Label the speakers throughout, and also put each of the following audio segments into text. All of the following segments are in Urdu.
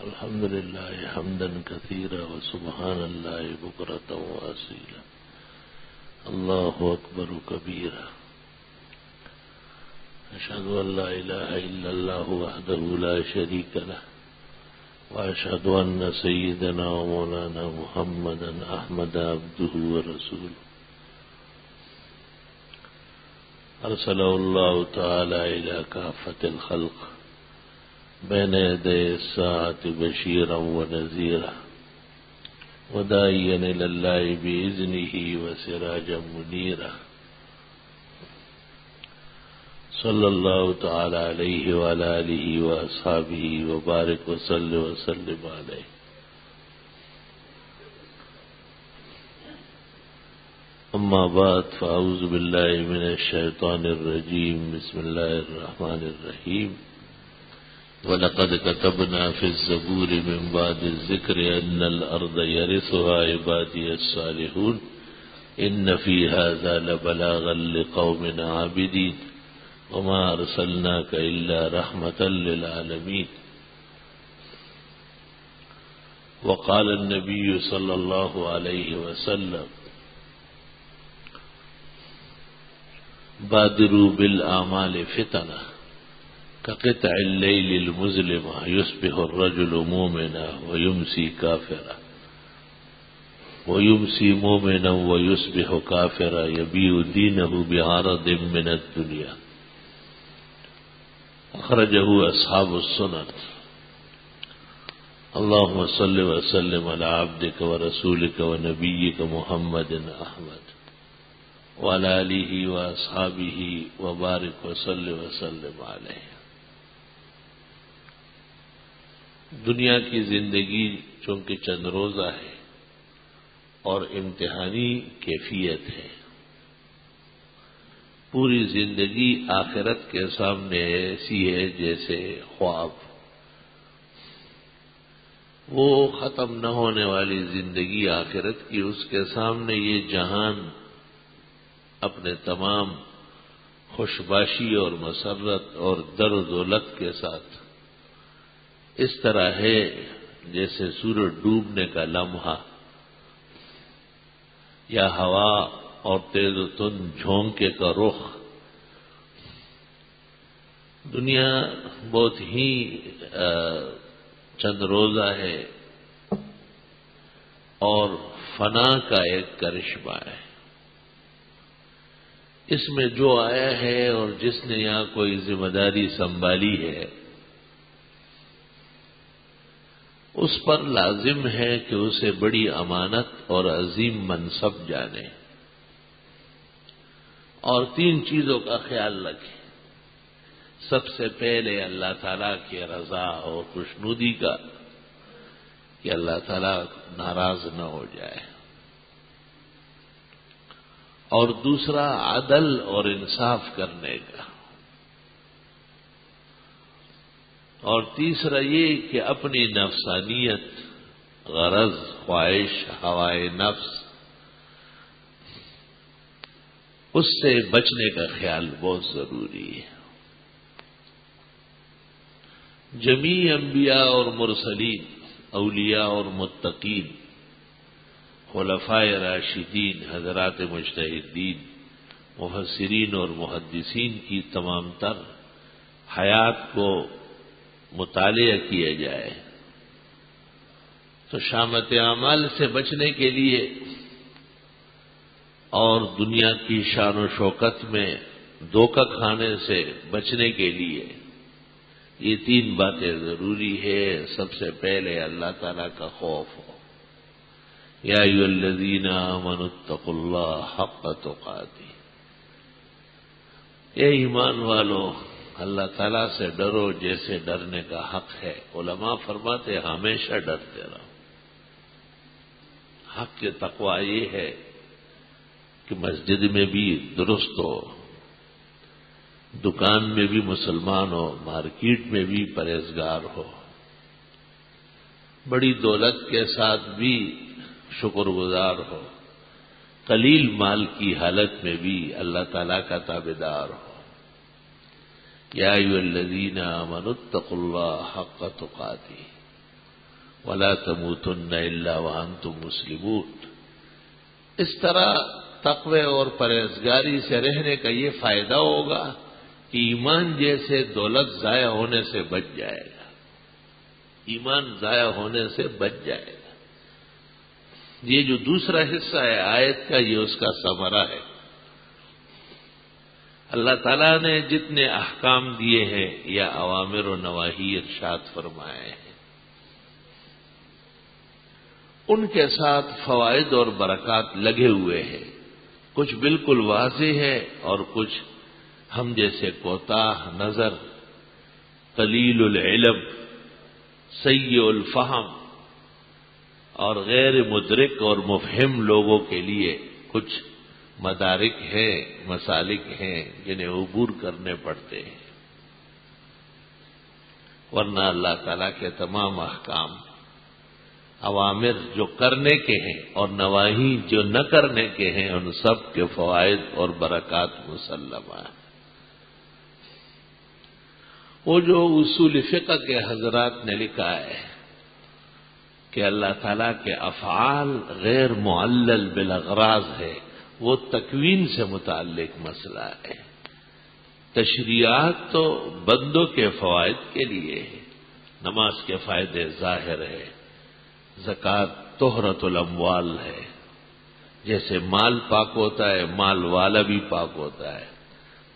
Speaker 1: الحمد لله حمدا كثيرا وسبحان الله بكرة وأصيلا الله أكبر كبيرا أشهد أن لا إله إلا الله وحده لا شريك له وأشهد أن سيدنا ومولانا محمدا أحمد عبده ورسوله أرسله الله تعالى إلى كافة الخلق بين يدي الساعة بشيرا ونذيرا وداعيا إلى الله بإذنه وسراجا منيرا صلى الله تعالى عليه وعلى آله وأصحابه وبارك وسلم عليه. أما بعد فأعوذ بالله من الشيطان الرجيم. بسم الله الرحمن الرحيم. وَلَقَدْ كَتَبْنَا فِي الزَّبُورِ مِنْ بَعْدِ الذِّكْرِ أَنَّ الْأَرْضَ يَرِثُهَا عِبَادِيَ الصَّالِحُونَ إِنَّ فِي هَذَا لَبَلَاغًا لِقَوْمٍ عَابِدِينَ وَمَا أَرْسَلْنَاكَ إِلَّا رَحْمَةً لِلْعَالَمِينَ. وقال النبي صلى الله عليه وسلم بادروا بالأعمال فتنة كقطع الليل المظلم يصبح الرجل مؤمنا ويمسي كافرا ويمسي مؤمنا ويصبح كافرا يبيع دينه بعرض من الدنيا. أخرجه أصحاب السنن. اللهم صل وسلم على عبدك ورسولك ونبيك محمد أحمد وعلى آله وأصحابه وبارك وسلم عليه. دنیا کی زندگی چونکہ چند روزہ ہے اور امتحانی کیفیت ہے، پوری زندگی آخرت کے سامنے ایسی ہے جیسے خواب. وہ ختم نہ ہونے والی زندگی آخرت کی، اس کے سامنے یہ جہان اپنے تمام خوشباشی اور مسرت اور در و دولت کے ساتھ اس طرح ہے جیسے سورج ڈوبنے کا لمحہ یا ہوا اور تیز و تند جھونکے کا رخ. دنیا بہت ہی چند روزہ ہے اور فنا کا ایک کرشمہ ہے. اس میں جو آیا ہے اور جس نے یہاں کوئی ذمہ داری سنبھالی ہے اس پر لازم ہے کہ اسے بڑی امانت اور عظیم منصب جانے اور تین چیزوں کا خیال رکھے. سب سے پہلے اللہ تعالیٰ کی رضا اور خوشنودی کا، کہ اللہ تعالیٰ ناراض نہ ہو جائے، اور دوسرا عدل اور انصاف کرنے کا، اور تیسرا یہ کہ اپنی نفسانیت، غرض، خواہش، ہوائے نفس، اس سے بچنے کا خیال بہت ضروری ہے. جمیع انبیاء اور مرسلین، اولیاء اور متقین، خلفائے راشدین، حضرات مجتہدین، مفسرین اور محدثین کی تمام تر حیات کو مطالعہ کیا جائے تو شامت اعمال سے بچنے کے لیے اور دنیا کی شان و شوکت میں دھوکہ کھانے سے بچنے کے لیے یہ تین باتیں ضروری ہے. سب سے پہلے اللہ تعالیٰ کا خوف ہو. یا ایھا الذین آمنوا اتقوا اللہ حق تقاتہ، اے ایمان والو اللہ تعالیٰ سے ڈرو جیسے ڈرنے کا حق ہے. علماء فرماتے ہمیشہ ڈرتے رہو. حق کے تقویٰ یہ ہے کہ مسجد میں بھی درست ہو، دکان میں بھی مسلمان ہو، مارکیٹ میں بھی پرہیزگار ہو، بڑی دولت کے ساتھ بھی شکر گزار ہو، قلیل مال کی حالت میں بھی اللہ تعالیٰ کا تابعدار ہو. یا ایھا الذین آمنوا اتقوا اللہ حق تقاتہ، ولا تموتن الا وانتم مسلمون۔ اس طرح تقوی اور پرہیزگاری سے رہنے کا یہ فائدہ ہوگا کہ ایمان جیسے دولت ضائع ہونے سے بچ جائے گا، ایمان ضائع ہونے سے بچ جائے گا۔ یہ جو دوسرا حصہ ہے آیت کا، یہ اس کا ثمرہ ہے۔ اللہ تعالیٰ نے جتنے احکام دیے ہیں یا اوامر و نواہی ارشاد فرمائے ہیں، ان کے ساتھ فوائد اور برکات لگے ہوئے ہیں۔ کچھ بالکل واضح ہے اور کچھ ہم جیسے کوتاہ نظر، قلیل العلم، سیء الفہم اور غیر مدرک اور مفہم لوگوں کے لیے کچھ مدارک ہیں، مسالک ہیں جنہیں عبور کرنے پڑتے ہیں، ورنہ اللہ تعالیٰ کے تمام احکام، اوامر جو کرنے کے ہیں اور نواہی جو نہ کرنے کے ہیں، ان سب کے فوائد اور برکات مسلمہ ہیں۔ وہ جو اصول فقہ کے حضرات نے لکھا ہے کہ اللہ تعالیٰ کے افعال غیر معلل بالاغراض ہے، وہ تکوین سے متعلق مسئلہ ہے۔ تشریعات تو بندوں کے فوائد کے لیے ہے، نماز کے فائدے ظاہر ہے، زکوٰۃ طہرۃ الاموال ہے، جیسے مال پاک ہوتا ہے مال والا بھی پاک ہوتا ہے،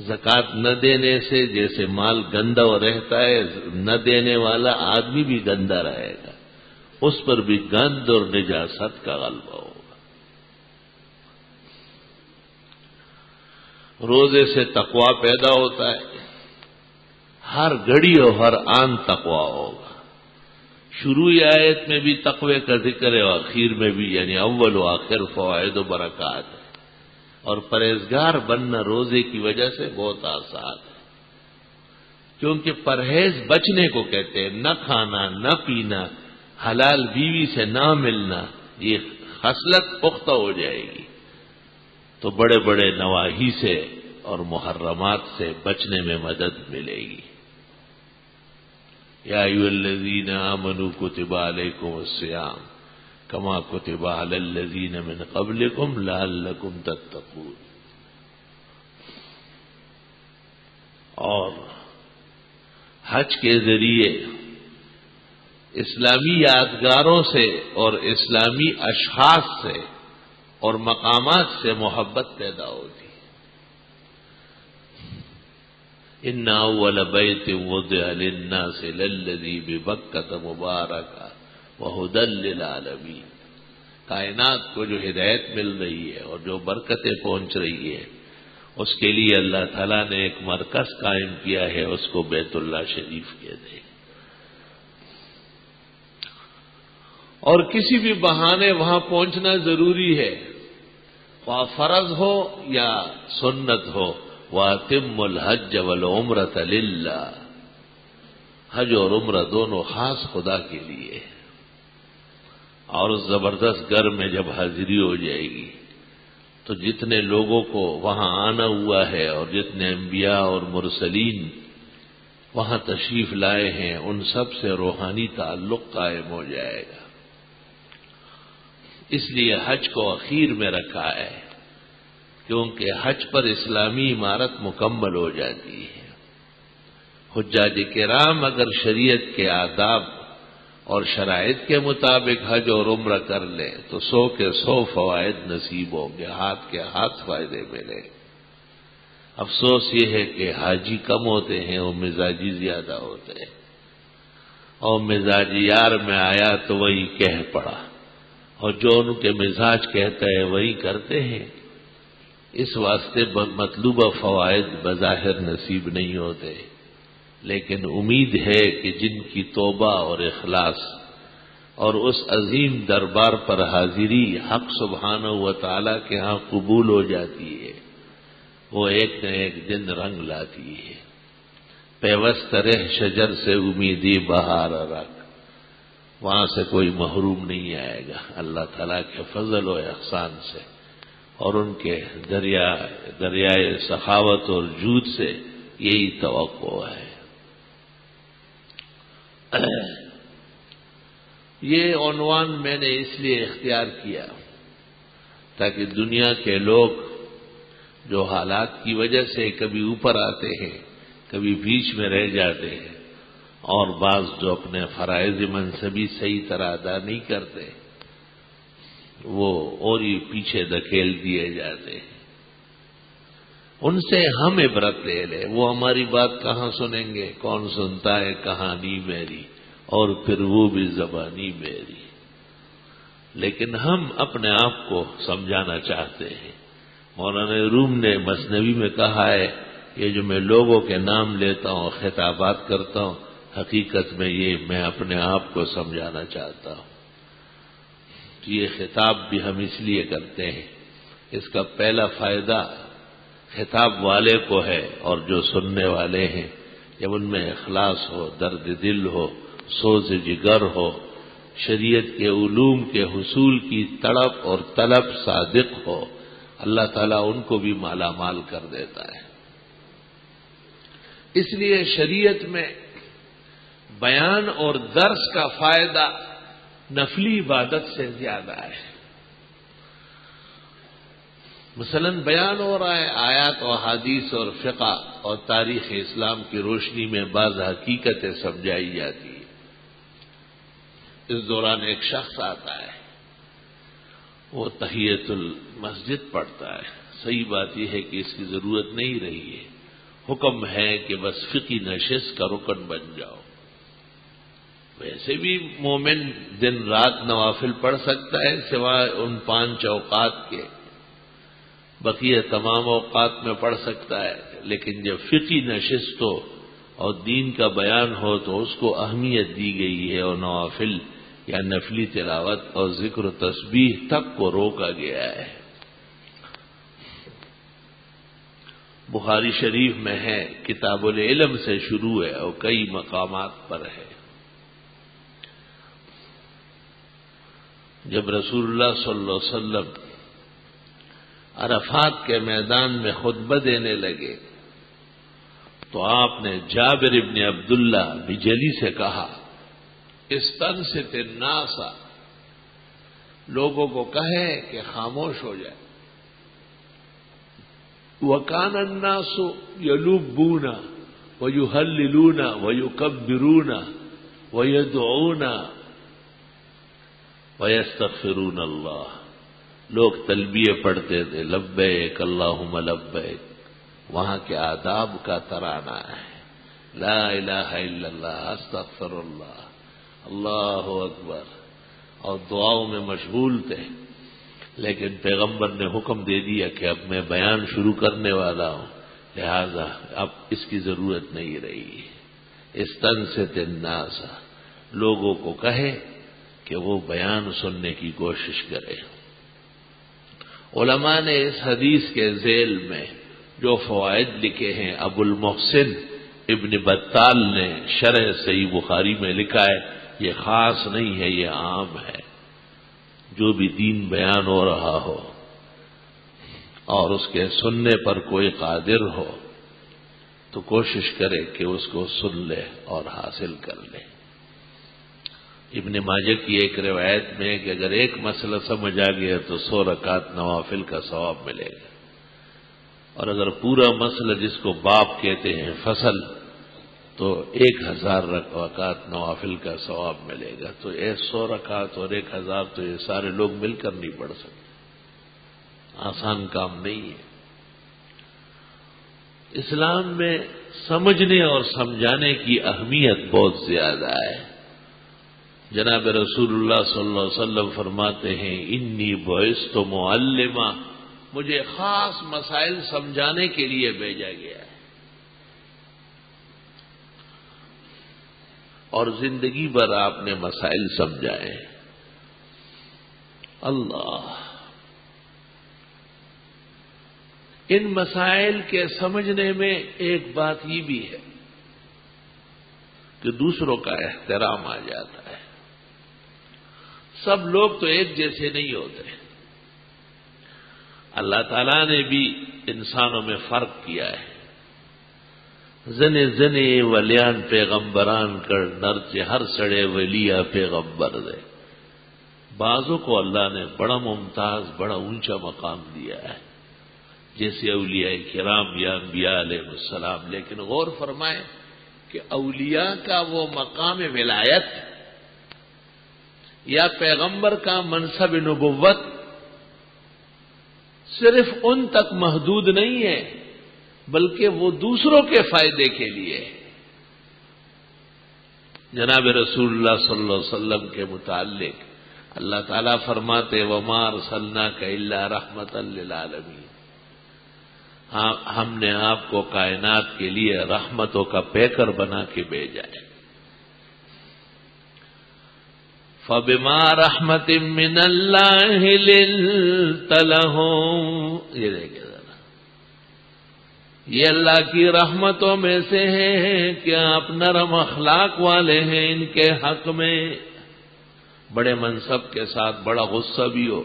Speaker 1: زکوٰۃ نہ دینے سے جیسے مال گندا رہتا ہے، نہ دینے والا آدمی بھی گندا رہے گا، اس پر بھی گند اور نجاست کا غلبہ ہوگا۔ روزے سے تقویٰ پیدا ہوتا ہے، ہر گھڑی اور ہر آن تقویٰ ہوگا۔ شروعی آیت میں بھی تقوی کا ذکر ہے اور آخر میں بھی، یعنی اول و آخر فوائد و برکات ہے، اور پرہیزگار بننا روزے کی وجہ سے بہت آسان ہے، کیونکہ پرہیز بچنے کو کہتے ہیں، نہ کھانا نہ پینا، حلال بیوی سے نہ ملنا، یہ خصلت پختہ ہو جائے گی تو بڑے بڑے نواہی سے اور محرمات سے بچنے میں مدد ملے گی۔ یا ایھا الذین آمنوا کتب علیکم الصیام کما کتب علی الذین من قبلکم لعلکم تتقون۔ اور حج کے ذریعے اسلامی یادگاروں سے اور اسلامی اشخاص سے اور مقامات سے محبت پیدا ہوتی ہے۔ ان اول بیت وضع للناس للذی ببکۃ مبارکہ وہدی للعالمین۔ کائنات کو جو ہدایت مل رہی ہے اور جو برکتیں پہنچ رہی ہے، اس کے لیے اللہ تعالیٰ نے ایک مرکز قائم کیا ہے، اس کو بیت اللہ شریف کہتے ہیں۔ اور کسی بھی بہانے وہاں پہنچنا ضروری ہے، خواہ فرض ہو یا سنت ہو۔ وَأَتِمُّوا الْحَجَّ وَالْعُمْرَةَ لِلَّهِ، حج اور عمرہ دونوں خاص خدا کے لیے، اور اس زبردست گھر میں جب حاضری ہو جائے گی تو جتنے لوگوں کو وہاں آنا ہوا ہے اور جتنے انبیاء اور مرسلین وہاں تشریف لائے ہیں، ان سب سے روحانی تعلق قائم ہو جائے گا۔ اس لیے حج کو اخیر میں رکھا ہے، کیونکہ حج پر اسلامی عمارت مکمل ہو جاتی ہے۔ حجاج کرام اگر شریعت کے آداب اور شرائط کے مطابق حج اور عمرہ کر لیں تو 100 کے 100 فوائد نصیب ہوں گے، ہاتھ کے ہاتھ فائدے ملیں۔ افسوس یہ ہے کہ حاجی کم ہوتے ہیں اور مزاجی زیادہ ہوتے ہیں، اور مزاج یار میں آیا تو وہی کہہ پڑا، اور جو ان کے مزاج کہتا ہے وہی کرتے ہیں۔ اس واسطے مطلوبہ فوائد بظاہر نصیب نہیں ہوتے، لیکن امید ہے کہ جن کی توبہ اور اخلاص اور اس عظیم دربار پر حاضری حق سبحانہ و تعالیٰ کے ہاں قبول ہو جاتی ہے، وہ ایک نہ ایک دن رنگ لاتی ہے۔ پیوست رہ شجر سے امیدی بہار رکھ، وہاں سے کوئی محروم نہیں آئے گا اللہ تعالیٰ کے فضل و احسان سے، اور ان کے دریائے سخاوت اور جود سے یہی توقع ہے۔ یہ عنوان میں نے اس لیے اختیار کیا تاکہ دنیا کے لوگ جو حالات کی وجہ سے کبھی اوپر آتے ہیں، کبھی بیچ میں رہ جاتے ہیں، اور بعض جو اپنے فرائض منصبی صحیح طرح ادا نہیں کرتے، وہ اور ہی پیچھے دھکیل دیے جاتے ہیں، ان سے ہم عبرت لے لیں۔ وہ ہماری بات کہاں سنیں گے؟ کون سنتا ہے کہانی میری، اور پھر وہ بھی زبانی میری۔ لیکن ہم اپنے آپ کو سمجھانا چاہتے ہیں۔ مولانا روم نے مثنوی میں کہا ہے، یہ جو میں لوگوں کے نام لیتا ہوں، خطابات کرتا ہوں، حقیقت میں یہ میں اپنے آپ کو سمجھانا چاہتا ہوں۔ یہ خطاب بھی ہم اس لیے کرتے ہیں، اس کا پہلا فائدہ خطاب والے کو ہے، اور جو سننے والے ہیں جب ان میں اخلاص ہو، درد دل ہو، سوز جگر ہو، شریعت کے علوم کے حصول کی تڑپ اور طلب صادق ہو، اللہ تعالیٰ ان کو بھی مالا مال کر دیتا ہے۔ اس لیے شریعت میں بیان اور درس کا فائدہ نفلی عبادت سے زیادہ ہے۔ مثلا بیان ہو رہا ہے، آیات و حدیث اور فقہ اور تاریخ اسلام کی روشنی میں بعض حقیقتیں سمجھائی جاتی ہیں۔ اس دوران ایک شخص آتا ہے، وہ تحیۃ المسجد پڑھتا ہے۔ صحیح بات یہ ہے کہ اس کی ضرورت نہیں رہی ہے، حکم ہے کہ بس فقہی نشست کا رکن بن جاؤ۔ ویسے بھی مومن دن رات نوافل پڑھ سکتا ہے سوائے ان 5 اوقات کے، بقیہ تمام اوقات میں پڑھ سکتا ہے، لیکن جب فقہی نشست ہو اور دین کا بیان ہو تو اس کو اہمیت دی گئی ہے، اور نوافل یا نفلی تلاوت اور ذکر و تسبیح تک کو روکا گیا ہے۔ بخاری شریف میں ہے، کتاب العلم سے شروع ہے اور کئی مقامات پر ہے۔ جب رسول اللہ صلی اللہ علیہ وسلم عرفات کے میدان میں خطبہ دینے لگے تو آپ نے جابر ابن عبداللہ بجلی سے کہا، استنصت الناس، لوگوں کو کہے کہ خاموش ہو جائے۔ وَكَانَ النَّاسُ يَلُبُّونَ وَيُهَلِّلُونَ وَيُكَبِّرُونَ وَيَدْعُونَ وَيَسْتَغْفِرُونَ اللَّهَ، لوگ تلبیہ پڑھتے تھے، لبیک اللہم لبیک، وہاں کے آداب کا ترانہ ہے، لا الہ الا اللہ، استغفر اللہ، اللہ اکبر، اور دعاؤں میں مشغول تھے۔ لیکن پیغمبر نے حکم دے دیا کہ اب میں بیان شروع کرنے والا ہوں، لہذا اب اس کی ضرورت نہیں رہی۔ استنصت الناس، لوگوں کو کہے کہ وہ بیان سننے کی کوشش کرے۔ علماء نے اس حدیث کے ذیل میں جو فوائد لکھے ہیں، ابو المحسن ابن بطال نے شرح صحیح بخاری میں لکھا ہے، یہ خاص نہیں ہے، یہ عام ہے۔ جو بھی دین بیان ہو رہا ہو اور اس کے سننے پر کوئی قادر ہو تو کوشش کرے کہ اس کو سن لے اور حاصل کر لے۔ ابن ماجہ کی ایک روایت میں کہ اگر ایک مسئلہ سمجھ آ گیا تو 100 رکعت نوافل کا ثواب ملے گا، اور اگر پورا مسئلہ جس کو باب کہتے ہیں فصل، تو 1000 رکعت نوافل کا ثواب ملے گا۔ تو 100 رکعت اور 1000 تو یہ سارے لوگ مل کر نہیں پڑھ سکتے، آسان کام نہیں ہے۔ اسلام میں سمجھنے اور سمجھانے کی اہمیت بہت زیادہ ہے۔ جناب رسول اللہ صلی اللہ علیہ وسلم فرماتے ہیں، انی بعثت معلما، مجھے خاص مسائل سمجھانے کے لیے بھیجا گیا ہے، اور زندگی بھر آپ نے مسائل سمجھائے ہیں۔ اللہ، ان مسائل کے سمجھنے میں ایک بات یہ بھی ہے کہ دوسروں کا احترام آ جاتا ہے۔ سب لوگ تو ایک جیسے نہیں ہوتے، اللہ تعالیٰ نے بھی انسانوں میں فرق کیا ہے۔ زنے زنے ولیان پیغمبران کر نرچ ہر سڑے ولیا پیغمبر دے، بعضوں کو اللہ نے بڑا ممتاز، بڑا اونچا مقام دیا ہے، جیسے اولیاء کرام یا انبیاء علیہ السلام. لیکن غور فرمائیں کہ اولیاء کا وہ مقام ولایت یا پیغمبر کا منصب نبوت صرف ان تک محدود نہیں ہے، بلکہ وہ دوسروں کے فائدے کے لیے. جناب رسول اللہ صلی اللہ علیہ وسلم کے متعلق اللہ تعالیٰ فرماتے وَمَا أَرْسَلْنَاكَ إِلَّا رَحْمَةً لِّلْعَالَمِينَ، ہاں ہم نے آپ کو کائنات کے لیے رحمتوں کا پیکر بنا کے بھیجا ہے. فَبِمَا رَحْمَةٍ مِّنَ اللَّهِ لِنتَ لَهُمْ، یہ دیکھیں ذرا، یہ اللہ کی رحمتوں میں سے ہے کہ آپ نرم اخلاق والے ہیں، ان کے حق میں بڑے منصب کے ساتھ بڑا غصہ بھی ہو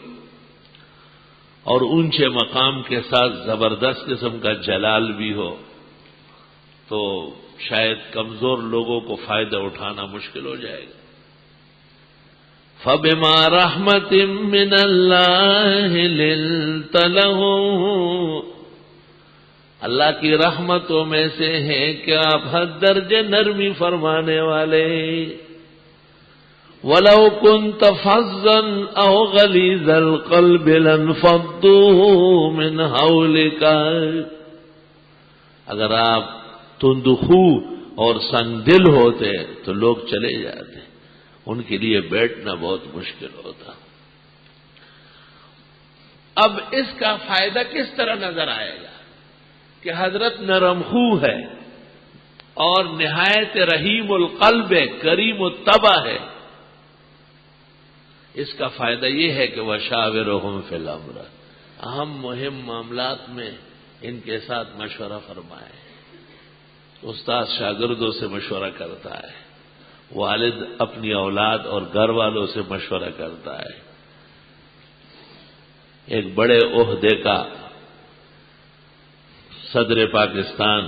Speaker 1: اور اونچے مقام کے ساتھ زبردست قسم کا جلال بھی ہو تو شاید کمزور لوگوں کو فائدہ اٹھانا مشکل ہو جائے گا. فَبِمَا رَحْمَةٍ مِّنَ اللَّهِ لِنتَ لَهُمْ، اللہ کی رحمتوں میں سے ہے کہ آپ حد درجے نرمی فرمانے والے. وَلَوْ كُنْتَ فَظًّا أَوْ غَلِيظَ الْقَلْبِ لَانفَضُّوا مِنْ حَوْلِكَ، اگر آپ تندخو اور سنگ دل ہوتے تو لوگ چلے جاتے، ان کے لیے بیٹھنا بہت مشکل ہوتا. اب اس کا فائدہ کس طرح نظر آئے گا کہ حضرت نرم خو ہے اور نہایت رحیم القلب ہے، کریم الطبع ہے. اس کا فائدہ یہ ہے کہ وَشَاوِرْهُمْ فِي الْأَمْرِ، اہم مہم معاملات میں ان کے ساتھ مشورہ فرمائے. استاد شاگردوں سے مشورہ کرتا ہے، والد اپنی اولاد اور گھر والوں سے مشورہ کرتا ہے. ایک بڑے عہدے کا صدر پاکستان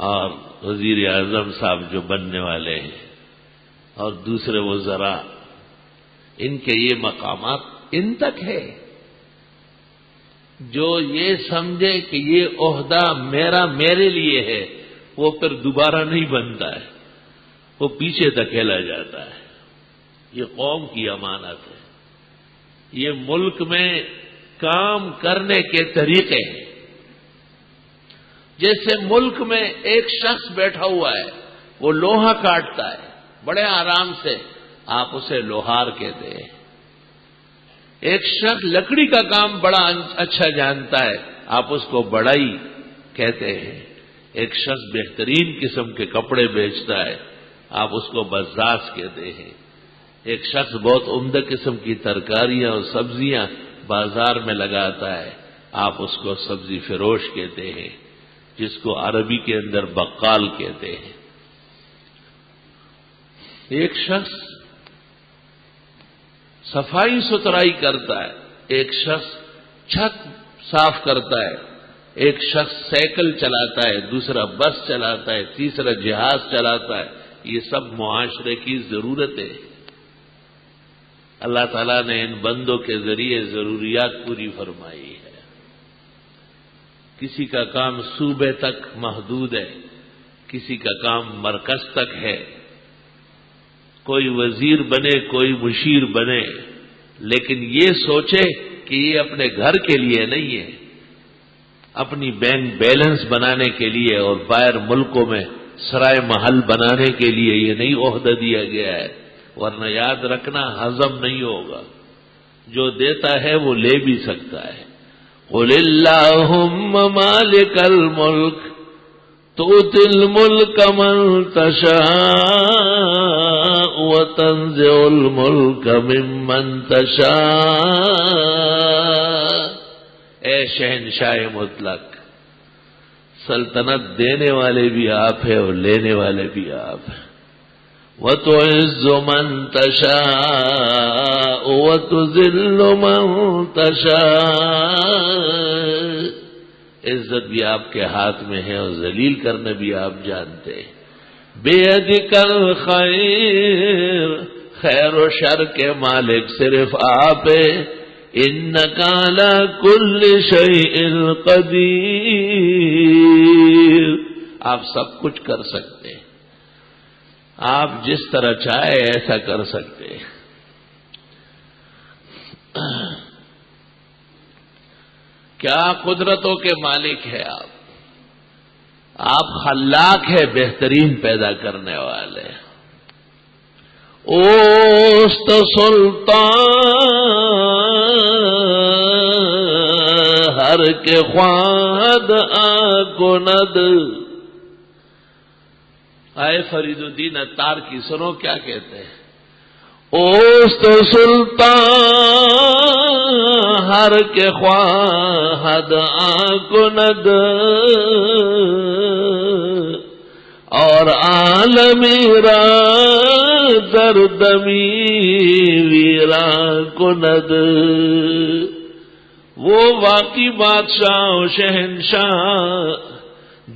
Speaker 1: اور وزیر اعظم صاحب جو بننے والے ہیں اور دوسرے وزراء، ان کے یہ مقامات ان تک ہے. جو یہ سمجھے کہ یہ عہدہ میرے لیے ہے وہ پھر دوبارہ نہیں بنتا ہے، وہ پیچھے دھکیلا جاتا ہے. یہ قوم کی امانت ہے، یہ ملک میں کام کرنے کے طریقے ہیں. جیسے ملک میں ایک شخص بیٹھا ہوا ہے، وہ لوہا کاٹتا ہے بڑے آرام سے، آپ اسے لوہار کہتے ہیں. ایک شخص لکڑی کا کام بڑا اچھا جانتا ہے، آپ اس کو بڑائی کہتے ہیں. ایک شخص بہترین قسم کے کپڑے بیچتا ہے، آپ اس کو بزاز کہتے ہیں. ایک شخص بہت عمدہ قسم کی ترکاریاں اور سبزیاں بازار میں لگاتا ہے، آپ اس کو سبزی فروش کہتے ہیں، جس کو عربی کے اندر بقال کہتے ہیں. ایک شخص صفائی ستھرائی کرتا ہے، ایک شخص چھت صاف کرتا ہے، ایک شخص سائیکل چلاتا ہے، دوسرا بس چلاتا ہے، تیسرا جہاز چلاتا ہے. یہ سب معاشرے کی ضرورت ہے. اللہ تعالیٰ نے ان بندوں کے ذریعے ضروریات پوری فرمائی ہے. کسی کا کام صوبے تک محدود ہے، کسی کا کام مرکز تک ہے. کوئی وزیر بنے، کوئی مشیر بنے، لیکن یہ سوچے کہ یہ اپنے گھر کے لیے نہیں ہے، اپنی بینک بیلنس بنانے کے لیے اور باہر ملکوں میں سرائے محل بنانے کے لیے یہ نہیں عہدہ دیا گیا ہے. ورنہ یاد رکھنا ہضم نہیں ہوگا. جو دیتا ہے وہ لے بھی سکتا ہے. قُلِ اللَّهُمَّ مَالِكَ الْمُلْكِ تُؤْتِي الْمُلْكَ مَن تَشَاءُ وَتَنزِعُ الْمُلْكَ مِمَّن تَشَاءُ. اے شہنشاہ مطلق، سلطنت دینے والے بھی آپ ہیں اور لینے والے بھی آپ ہیں. وَتُعِزُّ مَن تَشَاءُ وَتُذِلُّ مَن تَشَاءُ. عزت بھی آپ کے ہاتھ میں ہے اور ذلیل کرنا بھی آپ جانتے ہیں. بِيَدِكَ الْخَيْرُ خیر و شر کے مالک صرف آپ انک علی کل شیء قدیر، آپ سب کچھ کر سکتے ہیں، آپ جس طرح چاہے ایسا کر سکتے ہیں۔ کیا قدرتوں کے مالک ہے آپ خلاق ہے، بہترین پیدا کرنے والے۔ اوست سلطان ہر کے خواہد آکند۔ آئے فرید الدین عطار کی سنو کیا کہتے ہیں۔ اوست سلطان ہر کے خواہد آکند، اور عالمی را دردمی ویرا کند۔ وہ واقعی بادشاہ و شہنشاہ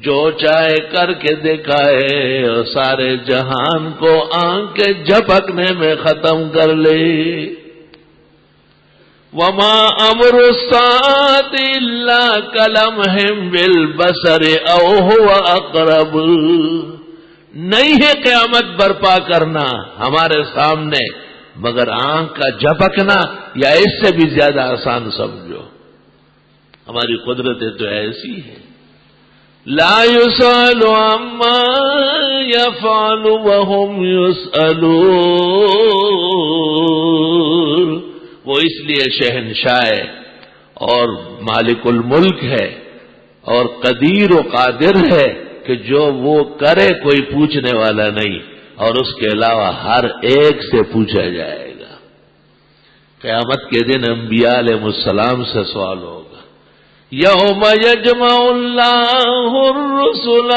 Speaker 1: جو چاہے کر کے دکھائے اور سارے جہان کو آنکھ کے جھپکنے میں ختم کر لے۔ وما امر الساعۃ الا کلمح بالبصر او هو اقرب، نہیں ہے قیامت برپا کرنا ہمارے سامنے مگر آنکھ کا جھپکنا یا اس سے بھی زیادہ آسان سمجھو۔ ہماری قدرتیں تو ایسی ہیں، لا يسأل عما يفعل وهم يسألون۔ وہ اس لیے شہنشاہ ہے اور مالک الملک ہے اور قدیر و قادر ہے کہ جو وہ کرے کوئی پوچھنے والا نہیں، اور اس کے علاوہ ہر ایک سے پوچھا جائے گا۔ قیامت کے دن انبیاء علیہ السلام سے سوال ہوگا۔ یوم یجمع اللہ الرسل،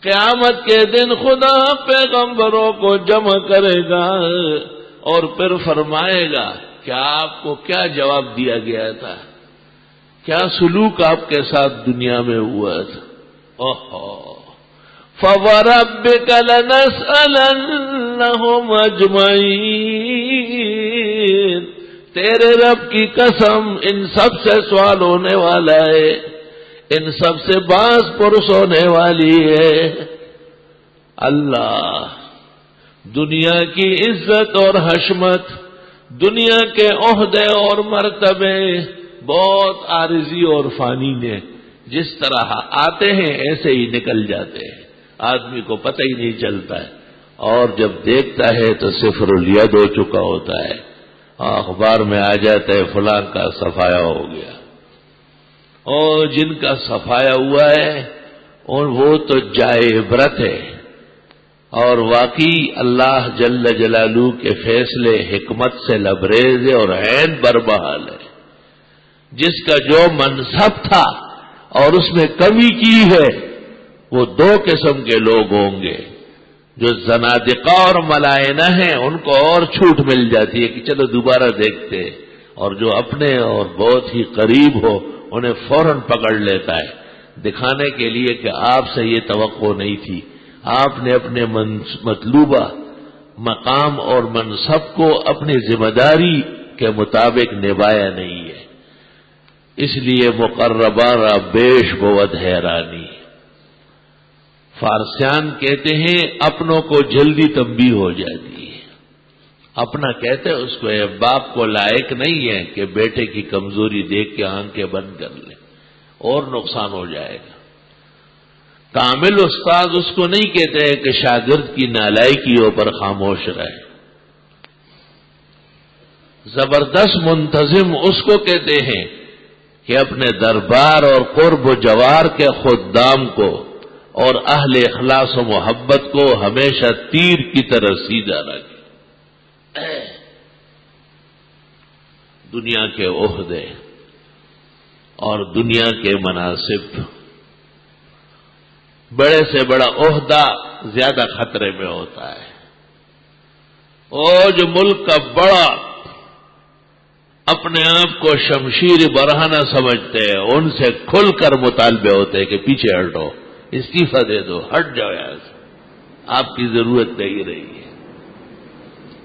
Speaker 1: قیامت کے دن خدا پیغمبروں کو جمع کرے گا اور پھر فرمائے گا کہ آپ کو کیا جواب دیا گیا تھا، کیا سلوک آپ کے ساتھ دنیا میں ہوا تھا۔ فَوَرَبِّكَ لَنَسْأَلَنَّهُمْ أَجْمَعِينَ، تیرے رب کی قسم ان سب سے سوال ہونے والا ہے، ان سب سے باز پرس ہونے والی ہے۔ اللہ دنیا کی عزت اور حشمت، دنیا کے عہدے اور مرتبے بہت عارضی اور فانی نے، جس طرح آتے ہیں ایسے ہی نکل جاتے ہیں، آدمی کو پتہ ہی نہیں چلتا ہے، اور جب دیکھتا ہے تو صفر الید ہو چکا ہوتا ہے، اخبار میں آ جاتا ہے فلاں کا صفایا ہو گیا، اور جن کا صفایا ہوا ہے اور وہ تو جائے عبرت ہے، اور واقعی اللہ جل جلالہ کے فیصلے حکمت سے لبریز ہے اور عین بربحال ہے۔ جس کا جو منصب تھا اور اس میں کمی کی ہے وہ دو قسم کے لوگ ہوں گے، جو زنادقہ اور ملائنہ ہیں ان کو اور چھوٹ مل جاتی ہے کہ چلو دوبارہ دیکھتے، اور جو اپنے اور بہت ہی قریب ہو انہیں فوراً پکڑ لیتا ہے، دکھانے کے لیے کہ آپ سے یہ توقع نہیں تھی، آپ نے اپنے مطلوبہ مقام اور منصب کو اپنی ذمہ داری کے مطابق نبھایا نہیں ہے، اس لیے مقربانہ بیش بود حیرانی۔ فارسیان کہتے ہیں اپنوں کو جلدی تنبیہ ہو جاتی ہے، اپنا کہتے ہیں اس کو، اے باپ کو لائق نہیں ہے کہ بیٹے کی کمزوری دیکھ کے آنکھیں بند کر لے اور نقصان ہو جائے گا۔ کامل استاد اس کو نہیں کہتے ہیں کہ شاگرد کی نالائکیوں پر خاموش رہے، زبردست منتظم اس کو کہتے ہیں کہ اپنے دربار اور قرب و جوار کے خدام کو اور اہل اخلاص و محبت کو ہمیشہ تیر کی طرح سیدھا رکھے۔ دنیا کے عہدے اور دنیا کے مناصب، بڑے سے بڑا عہدہ زیادہ خطرے میں ہوتا ہے، اور جو ملک کا بڑا اپنے آپ کو شمشیر برہنہ سمجھتے ہیں ان سے کھل کر مطالبے ہوتے ہیں کہ پیچھے ہٹو، استعفیٰ دے دو، ہٹ جاؤ یہاں سے، آپ کی ضرورت نہیں رہی ہے۔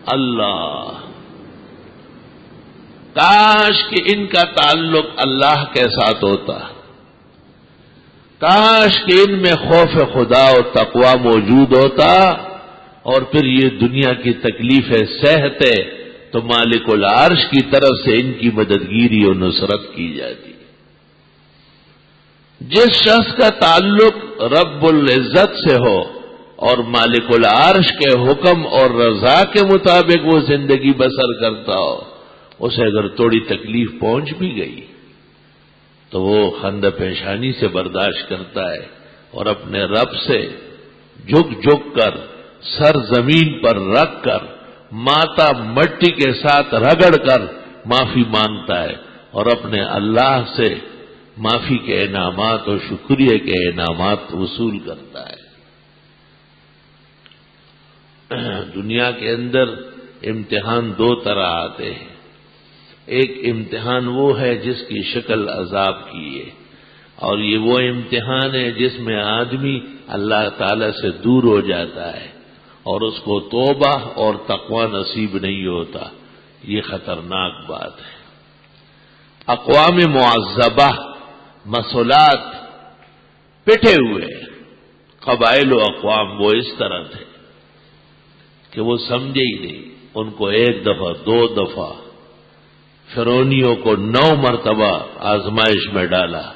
Speaker 1: اللہ، کاش کہ ان کا تعلق اللہ کے ساتھ ہوتا، کاش کہ ان میں خوف خدا اور تقوی موجود ہوتا، اور پھر یہ دنیا کی تکلیفیں سہتے تو مالک العرش کی طرف سے ان کی مددگیری اور نصرت کی جاتی۔ جس شخص کا تعلق رب العزت سے ہو اور مالک العرش کے حکم اور رضا کے مطابق وہ زندگی بسر کرتا ہو، اسے اگر تھوڑی تکلیف پہنچ بھی گئی تو وہ خندہ پیشانی سے برداشت کرتا ہے اور اپنے رب سے جھک جھک کر سر زمین پر رکھ کر ماتھا مٹی کے ساتھ رگڑ کر معافی مانگتا ہے اور اپنے اللہ سے معافی کے انعامات اور شکریہ کے انعامات وصول کرتا ہے۔ دنیا کے اندر امتحان دو طرح آتے ہیں، ایک امتحان وہ ہے جس کی شکل عذاب کی ہے، اور یہ وہ امتحان ہے جس میں آدمی اللہ تعالی سے دور ہو جاتا ہے اور اس کو توبہ اور تقوی نصیب نہیں ہوتا۔ یہ خطرناک بات ہے۔ اقوام معذبہ، مسئولات پٹے ہوئے قبائل و اقوام وہ اس طرح تھے کہ وہ سمجھے ہی نہیں، ان کو ایک دفعہ دو دفعہ فرعونیوں کو 9 مرتبہ آزمائش میں ڈالا،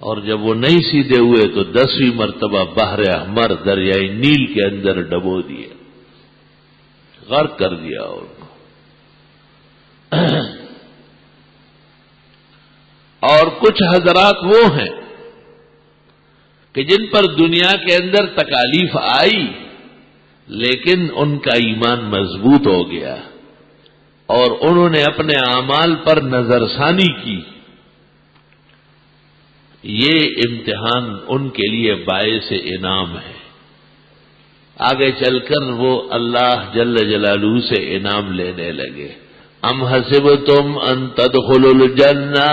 Speaker 1: اور جب وہ نہیں سیدھے ہوئے تو 10ویں مرتبہ بحر احمر دریائے نیل کے اندر ڈبو دیے، غرق کر دیا ان کو۔ اور کچھ حضرات وہ ہیں کہ جن پر دنیا کے اندر تکالیف آئی لیکن ان کا ایمان مضبوط ہو گیا اور انہوں نے اپنے اعمال پر نظر ثانی کی۔ یہ امتحان ان کے لیے باعث انعام ہے، آگے چل کر وہ اللہ جل جلالہ سے انعام لینے لگے۔ ام حسبتم ان تدخلوا الجنہ،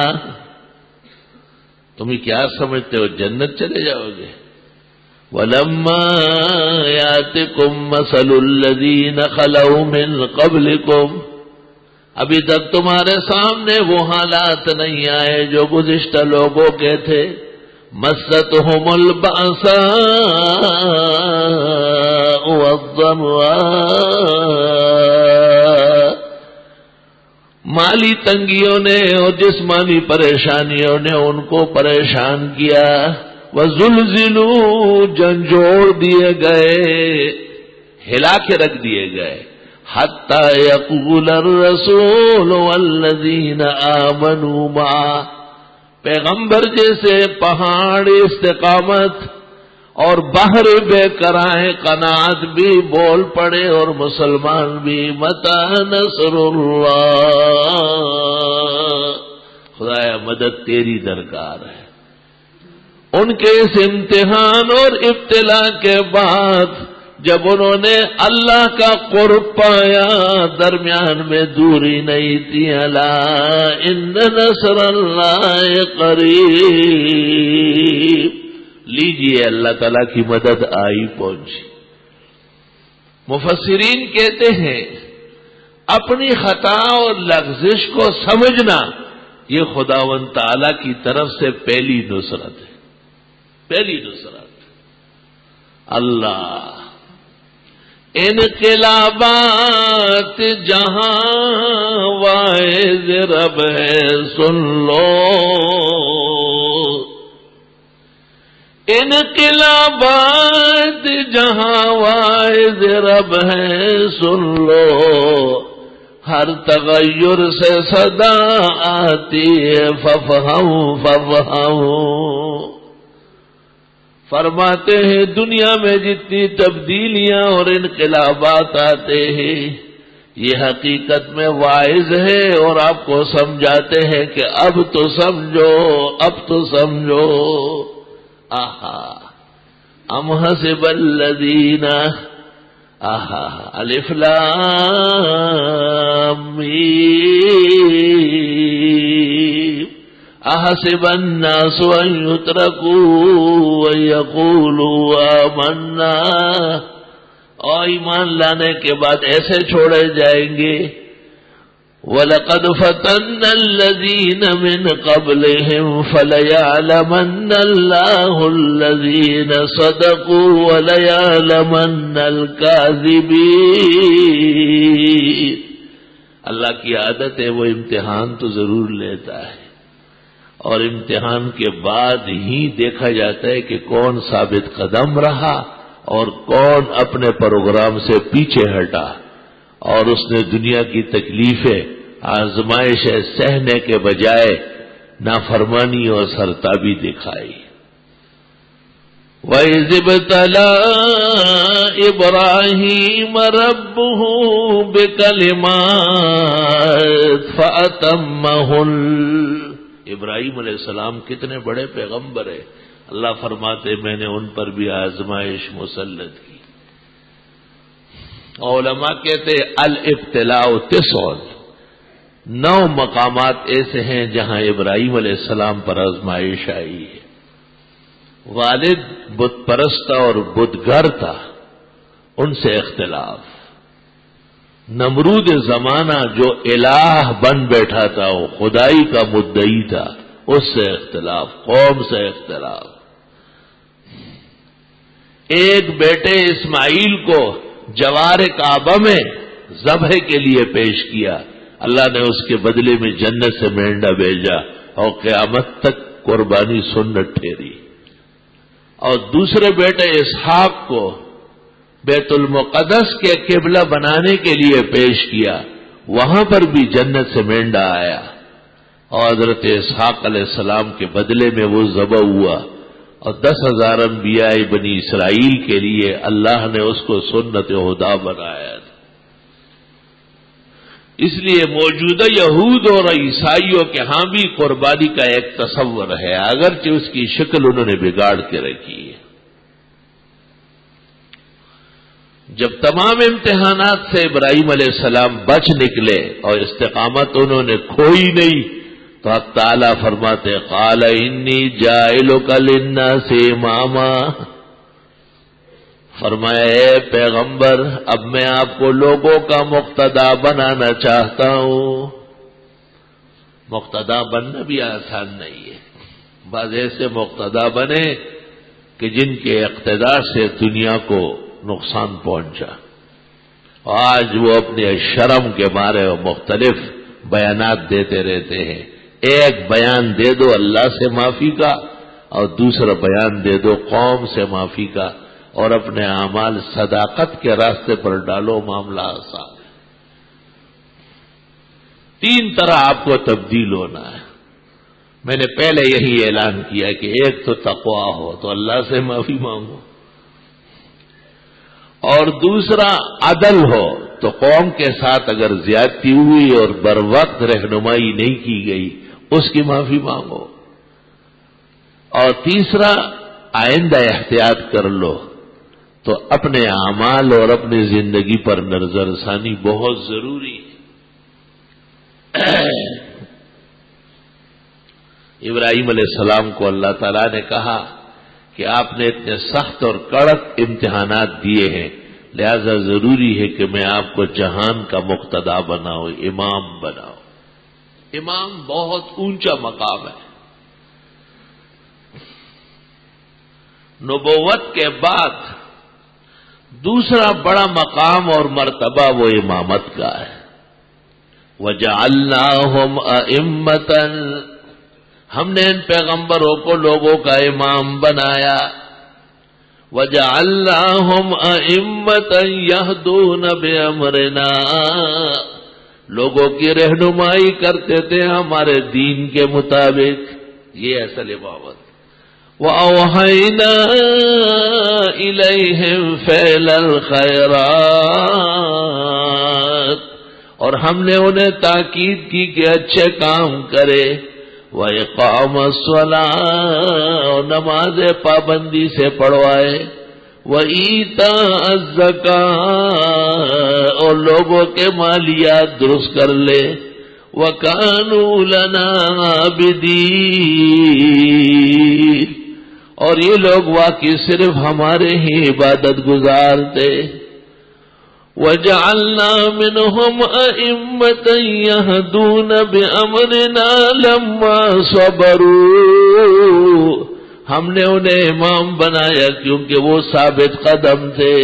Speaker 1: تمہیں کیا سمجھتے ہو جنت چلے جاؤ گے؟ وَلَمَّا يَأْتِكُمْ مَثَلُ الَّذِينَ خَلَوْا مِن قَبْلِكُمْ، ابھی تک تمہارے سامنے وہ حالات نہیں آئے جو گزشتہ لوگوں کے تھے۔ مَسَّتْهُمُ الْبَأْسَاءُ وَالضَّرَّاءُ، مالی تنگیوں نے اور جسمانی پریشانیوں نے ان کو پریشان کیا۔ وَزُلْزِلُوا، جھنجھوڑ دیے گئے، ہلا کے رکھ دیے گئے۔ حَتَّى يَقُولَ الرَّسُولُ وَالَّذِينَ آمَنُوا مَعَهُ، پیغمبر جیسے پہاڑ استقامت اور بحر بے کرائے قناعت بھی بول پڑے اور مسلمان بھی، متى نصر اللہ، خدایا مدد تیری درکار ہے۔ ان کے اس امتحان اور ابتلا کے بعد جب انہوں نے اللہ کا قرب پایا، درمیان میں دوری نہیں تھی۔ الا ان نصر اللہ قریب، لیجیے اللہ تعالیٰ کی مدد آئی پہنچی۔ مفسرین کہتے ہیں اپنی خطا اور لغزش کو سمجھنا یہ خداوند تعالیٰ کی طرف سے پہلی نصرت ہے، پہلی نصرت۔ اللہ، انقلابات جہاں واعظ رب ہے سن لو، انقلابات جہاں واعظ رب ہے سن لو، ہر تغیر سے صدا آتی ہے ففہم ففہم۔ فرماتے ہیں دنیا میں جتنی تبدیلیاں اور انقلابات آتے ہیں یہ حقیقت میں واعظ ہے اور آپ کو سمجھاتے ہیں کہ اب تو سمجھو، اب تو سمجھو۔ آہا، ام حسب الذین، آہا، الف لام میم، احسب الناس ان يتركوا ان يقولوا آمنا اور ایمان لانے کے بعد ایسے چھوڑے جائیں گے. وَلَقَدْ فَتَنَّ الَّذِينَ مِنْ قَبْلِهِمْ فَلَيَعْلَمَنَّ اللَّهُ الَّذِينَ صَدَقُوا وَلَيَعْلَمَنَّ الْكَاذِبِينَ. اللہ کی عادت ہے وہ امتحان تو ضرور لیتا ہے، اور امتحان کے بعد ہی دیکھا جاتا ہے کہ کون ثابت قدم رہا اور کون اپنے پروگرام سے پیچھے ہٹا، اور اس نے دنیا کی تکلیفیں آزمائشیں سہنے کے بجائے نافرمانی اور سرتابی دکھائی. وَإِذِ ابْتَلَىٰ إِبْرَاهِيمَ رَبُّهُ بِكَلِمَاتٍ فَأَتَمَّهُنَّ. ابراہیم علیہ السلام کتنے بڑے پیغمبر ہیں. اللہ فرماتے میں نے ان پر بھی آزمائش مسلط کی. علماء کہتے الابتلاء 9 مقامات ایسے ہیں جہاں ابراہیم علیہ السلام پر آزمائش آئی ہے. والد بت پرست اور بتگر تھا، ان سے اختلاف. نمرود زمانہ جو الہ بن بیٹھا تھا، وہ خدائی کا مدعی تھا، اس سے اختلاف، قوم سے اختلاف. ایک بیٹے اسماعیل کو جوار کعبہ میں ذبح کے لیے پیش کیا، اللہ نے اس کے بدلے میں جنت سے مینڈا بھیجا اور قیامت تک قربانی سنت ٹھہری. اور دوسرے بیٹے اسحاق کو بیت المقدس کے قبلہ بنانے کے لیے پیش کیا، وہاں پر بھی جنت سے مینڈا آیا، اور حضرت اسحاق علیہ السلام کے بدلے میں وہ ذبح ہوا. اور 10,000 انبیاء بنی اسرائیل کے لیے اللہ نے اس کو سنت ہدا بنایا تھا. اس لیے موجودہ یہود اور عیسائیوں کے ہاں بھی قربانی کا ایک تصور ہے، اگرچہ اس کی شکل انہوں نے بگاڑ کے رکھی ہے. جب تمام امتحانات سے ابراہیم علیہ السلام بچ نکلے اور استقامت انہوں نے کھوئی نہیں، تو حق تعالیٰ فرماتے قال انی جاعلک للناس اماما. فرمایا اے پیغمبر اب میں آپ کو لوگوں کا مقتدا بنانا چاہتا ہوں. مقتدا بننا بھی آسان نہیں ہے. بعض ایسے مقتدا بنے کہ جن کے اقتدار سے دنیا کو نقصان پہنچا. آج وہ اپنے شرم کے مارے مختلف بیانات دیتے رہتے ہیں. ایک بیان دے دو اللہ سے معافی کا، اور دوسرا بیان دے دو قوم سے معافی کا، اور اپنے اعمال صداقت کے راستے پر ڈالو، معاملہ آسان ہے. 3 طرح آپ کو تبدیل ہونا ہے. میں نے پہلے یہی اعلان کیا کہ ایک تو تقویٰ ہو تو اللہ سے معافی مانگو، اور دوسرا عدل ہو تو قوم کے ساتھ اگر زیادتی ہوئی اور بروقت رہنمائی نہیں کی گئی اس کی معافی مانگو، اور تیسرا آئندہ احتیاط کر لو. تو اپنے اعمال اور اپنی زندگی پر نظر ثانی بہت ضروری ہے. ابراہیم علیہ السلام کو اللہ تعالیٰ نے کہا کہ آپ نے اتنے سخت اور کڑک امتحانات دیے ہیں، لہذا ضروری ہے کہ میں آپ کو جہان کا مقتدا بناؤں، امام بناؤں. امام بہت اونچا مقام ہے. نبوت کے بعد دوسرا بڑا مقام اور مرتبہ وہ امامت کا ہے. وَجَعَلْنَاهُمْ أَئِمَّةً، ہم نے ان پیغمبروں کو لوگوں کا امام بنایا. وَجَعَلْنَاهُمْ أَئِمَّةً يَهْدُونَ بِأَمْرِنَا، لوگوں کی رہنمائی کرتے تھے ہمارے دین کے مطابق. یہ اصل امامت. وَأَوْحَيْنَا إِلَيْهِمْ فِعْلَ الْخَيْرَاتِ، اور ہم نے انہیں تاکید کی کہ اچھے کام کرے. وَإِقَامَ الصَّلَاةِ، اور نماز پابندی سے پڑھوائے. وَإِيتَاءَ الزَّكَاةِ، اور لوگوں کے مالیات درست کر لے. وَكَانُوا لَنَا عَابِدِينَ، اور یہ لوگ واقعی صرف ہمارے ہی عبادت گزار تھے. وَجَعَلْنَا مِنْهُمْ أَئِمَّةً يَهْدُونَ بِأَمْرِنَا لَمَّا صَبَرُوا، ہم نے انہیں امام بنایا کیونکہ وہ ثابت قدم تھے.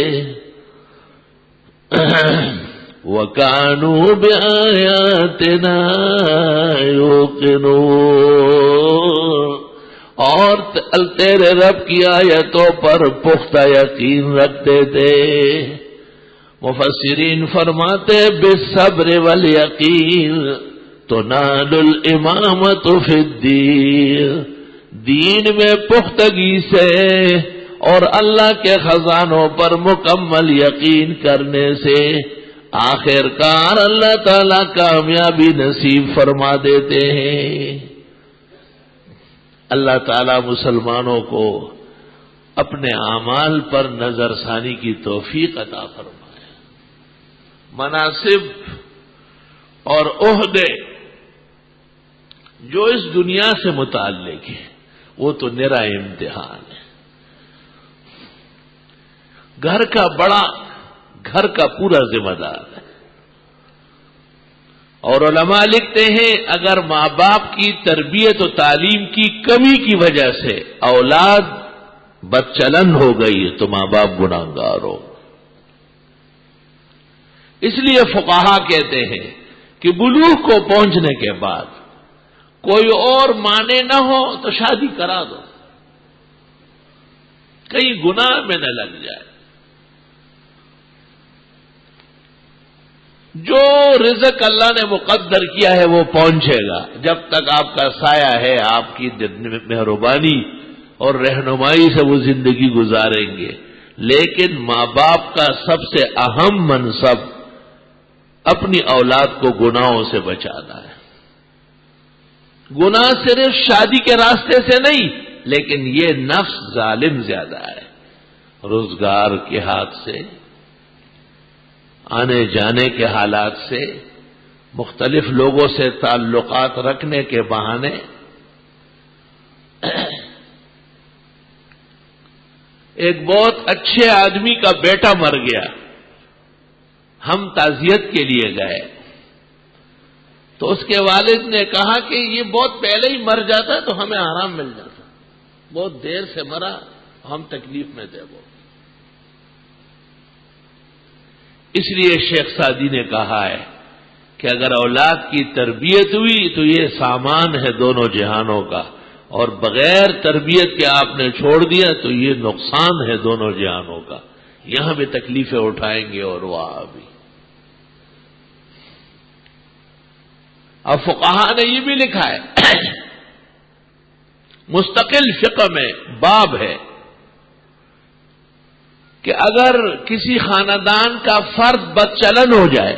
Speaker 1: وَكَانُوا بِآيَاتِنَا يُوقِنُونَ، اور تیرے رب کی آیتوں پر پختہ یقین رکھتے تھے. مفسرین فرماتے بالصبر والیقین تنال الامامۃ فی الدین، دین میں پختگی سے اور اللہ کے خزانوں پر مکمل یقین کرنے سے آخر کار اللہ تعالی کامیابی نصیب فرما دیتے ہیں. اللہ تعالی مسلمانوں کو اپنے اعمال پر نظر ثانی کی توفیق عطا فرمائے. مناصب اور عہدے جو اس دنیا سے متعلق ہیں وہ تو نرا امتحان ہے. گھر کا بڑا گھر کا پورا ذمہ دار ہے. اور علماء لکھتے ہیں اگر ماں باپ کی تربیت و تعلیم کی کمی کی وجہ سے اولاد بدچلن ہو گئی تو ماں باپ گناہگار ہو. اس لیے فقہا کہتے ہیں کہ بلوغ کو پہنچنے کے بعد کوئی اور مانے نہ ہو تو شادی کرا دو، کہیں گناہ میں نہ لگ جائے. جو رزق اللہ نے مقدر کیا ہے وہ پہنچے گا. جب تک آپ کا سایہ ہے آپ کی مہربانی اور رہنمائی سے وہ زندگی گزاریں گے. لیکن ماں باپ کا سب سے اہم منصب اپنی اولاد کو گناہوں سے بچانا ہے. گناہ صرف شادی کے راستے سے نہیں، لیکن یہ نفس ظالم زیادہ ہے. روزگار کے ہاتھ سے، آنے جانے کے حالات سے، مختلف لوگوں سے تعلقات رکھنے کے بہانے ایک بہت اچھے آدمی کا بیٹا مر گیا، ہم تعزیت کے لیے گئے تو اس کے والد نے کہا کہ یہ بہت پہلے ہی مر جاتا تو ہمیں آرام مل جاتا، بہت دیر سے مرا، ہم تکلیف میں تھے. وہ اس لیے شیخ سعدی نے کہا ہے کہ اگر اولاد کی تربیت ہوئی تو یہ سامان ہے دونوں جہانوں کا، اور بغیر تربیت کے آپ نے چھوڑ دیا تو یہ نقصان ہے دونوں جہانوں کا. یہاں بھی تکلیفیں اٹھائیں گے اور وہاں بھی. اب فقہا نے یہ بھی لکھا ہے مستقل فقہ میں باب ہے کہ اگر کسی خاندان کا فرد بدچلن ہو جائے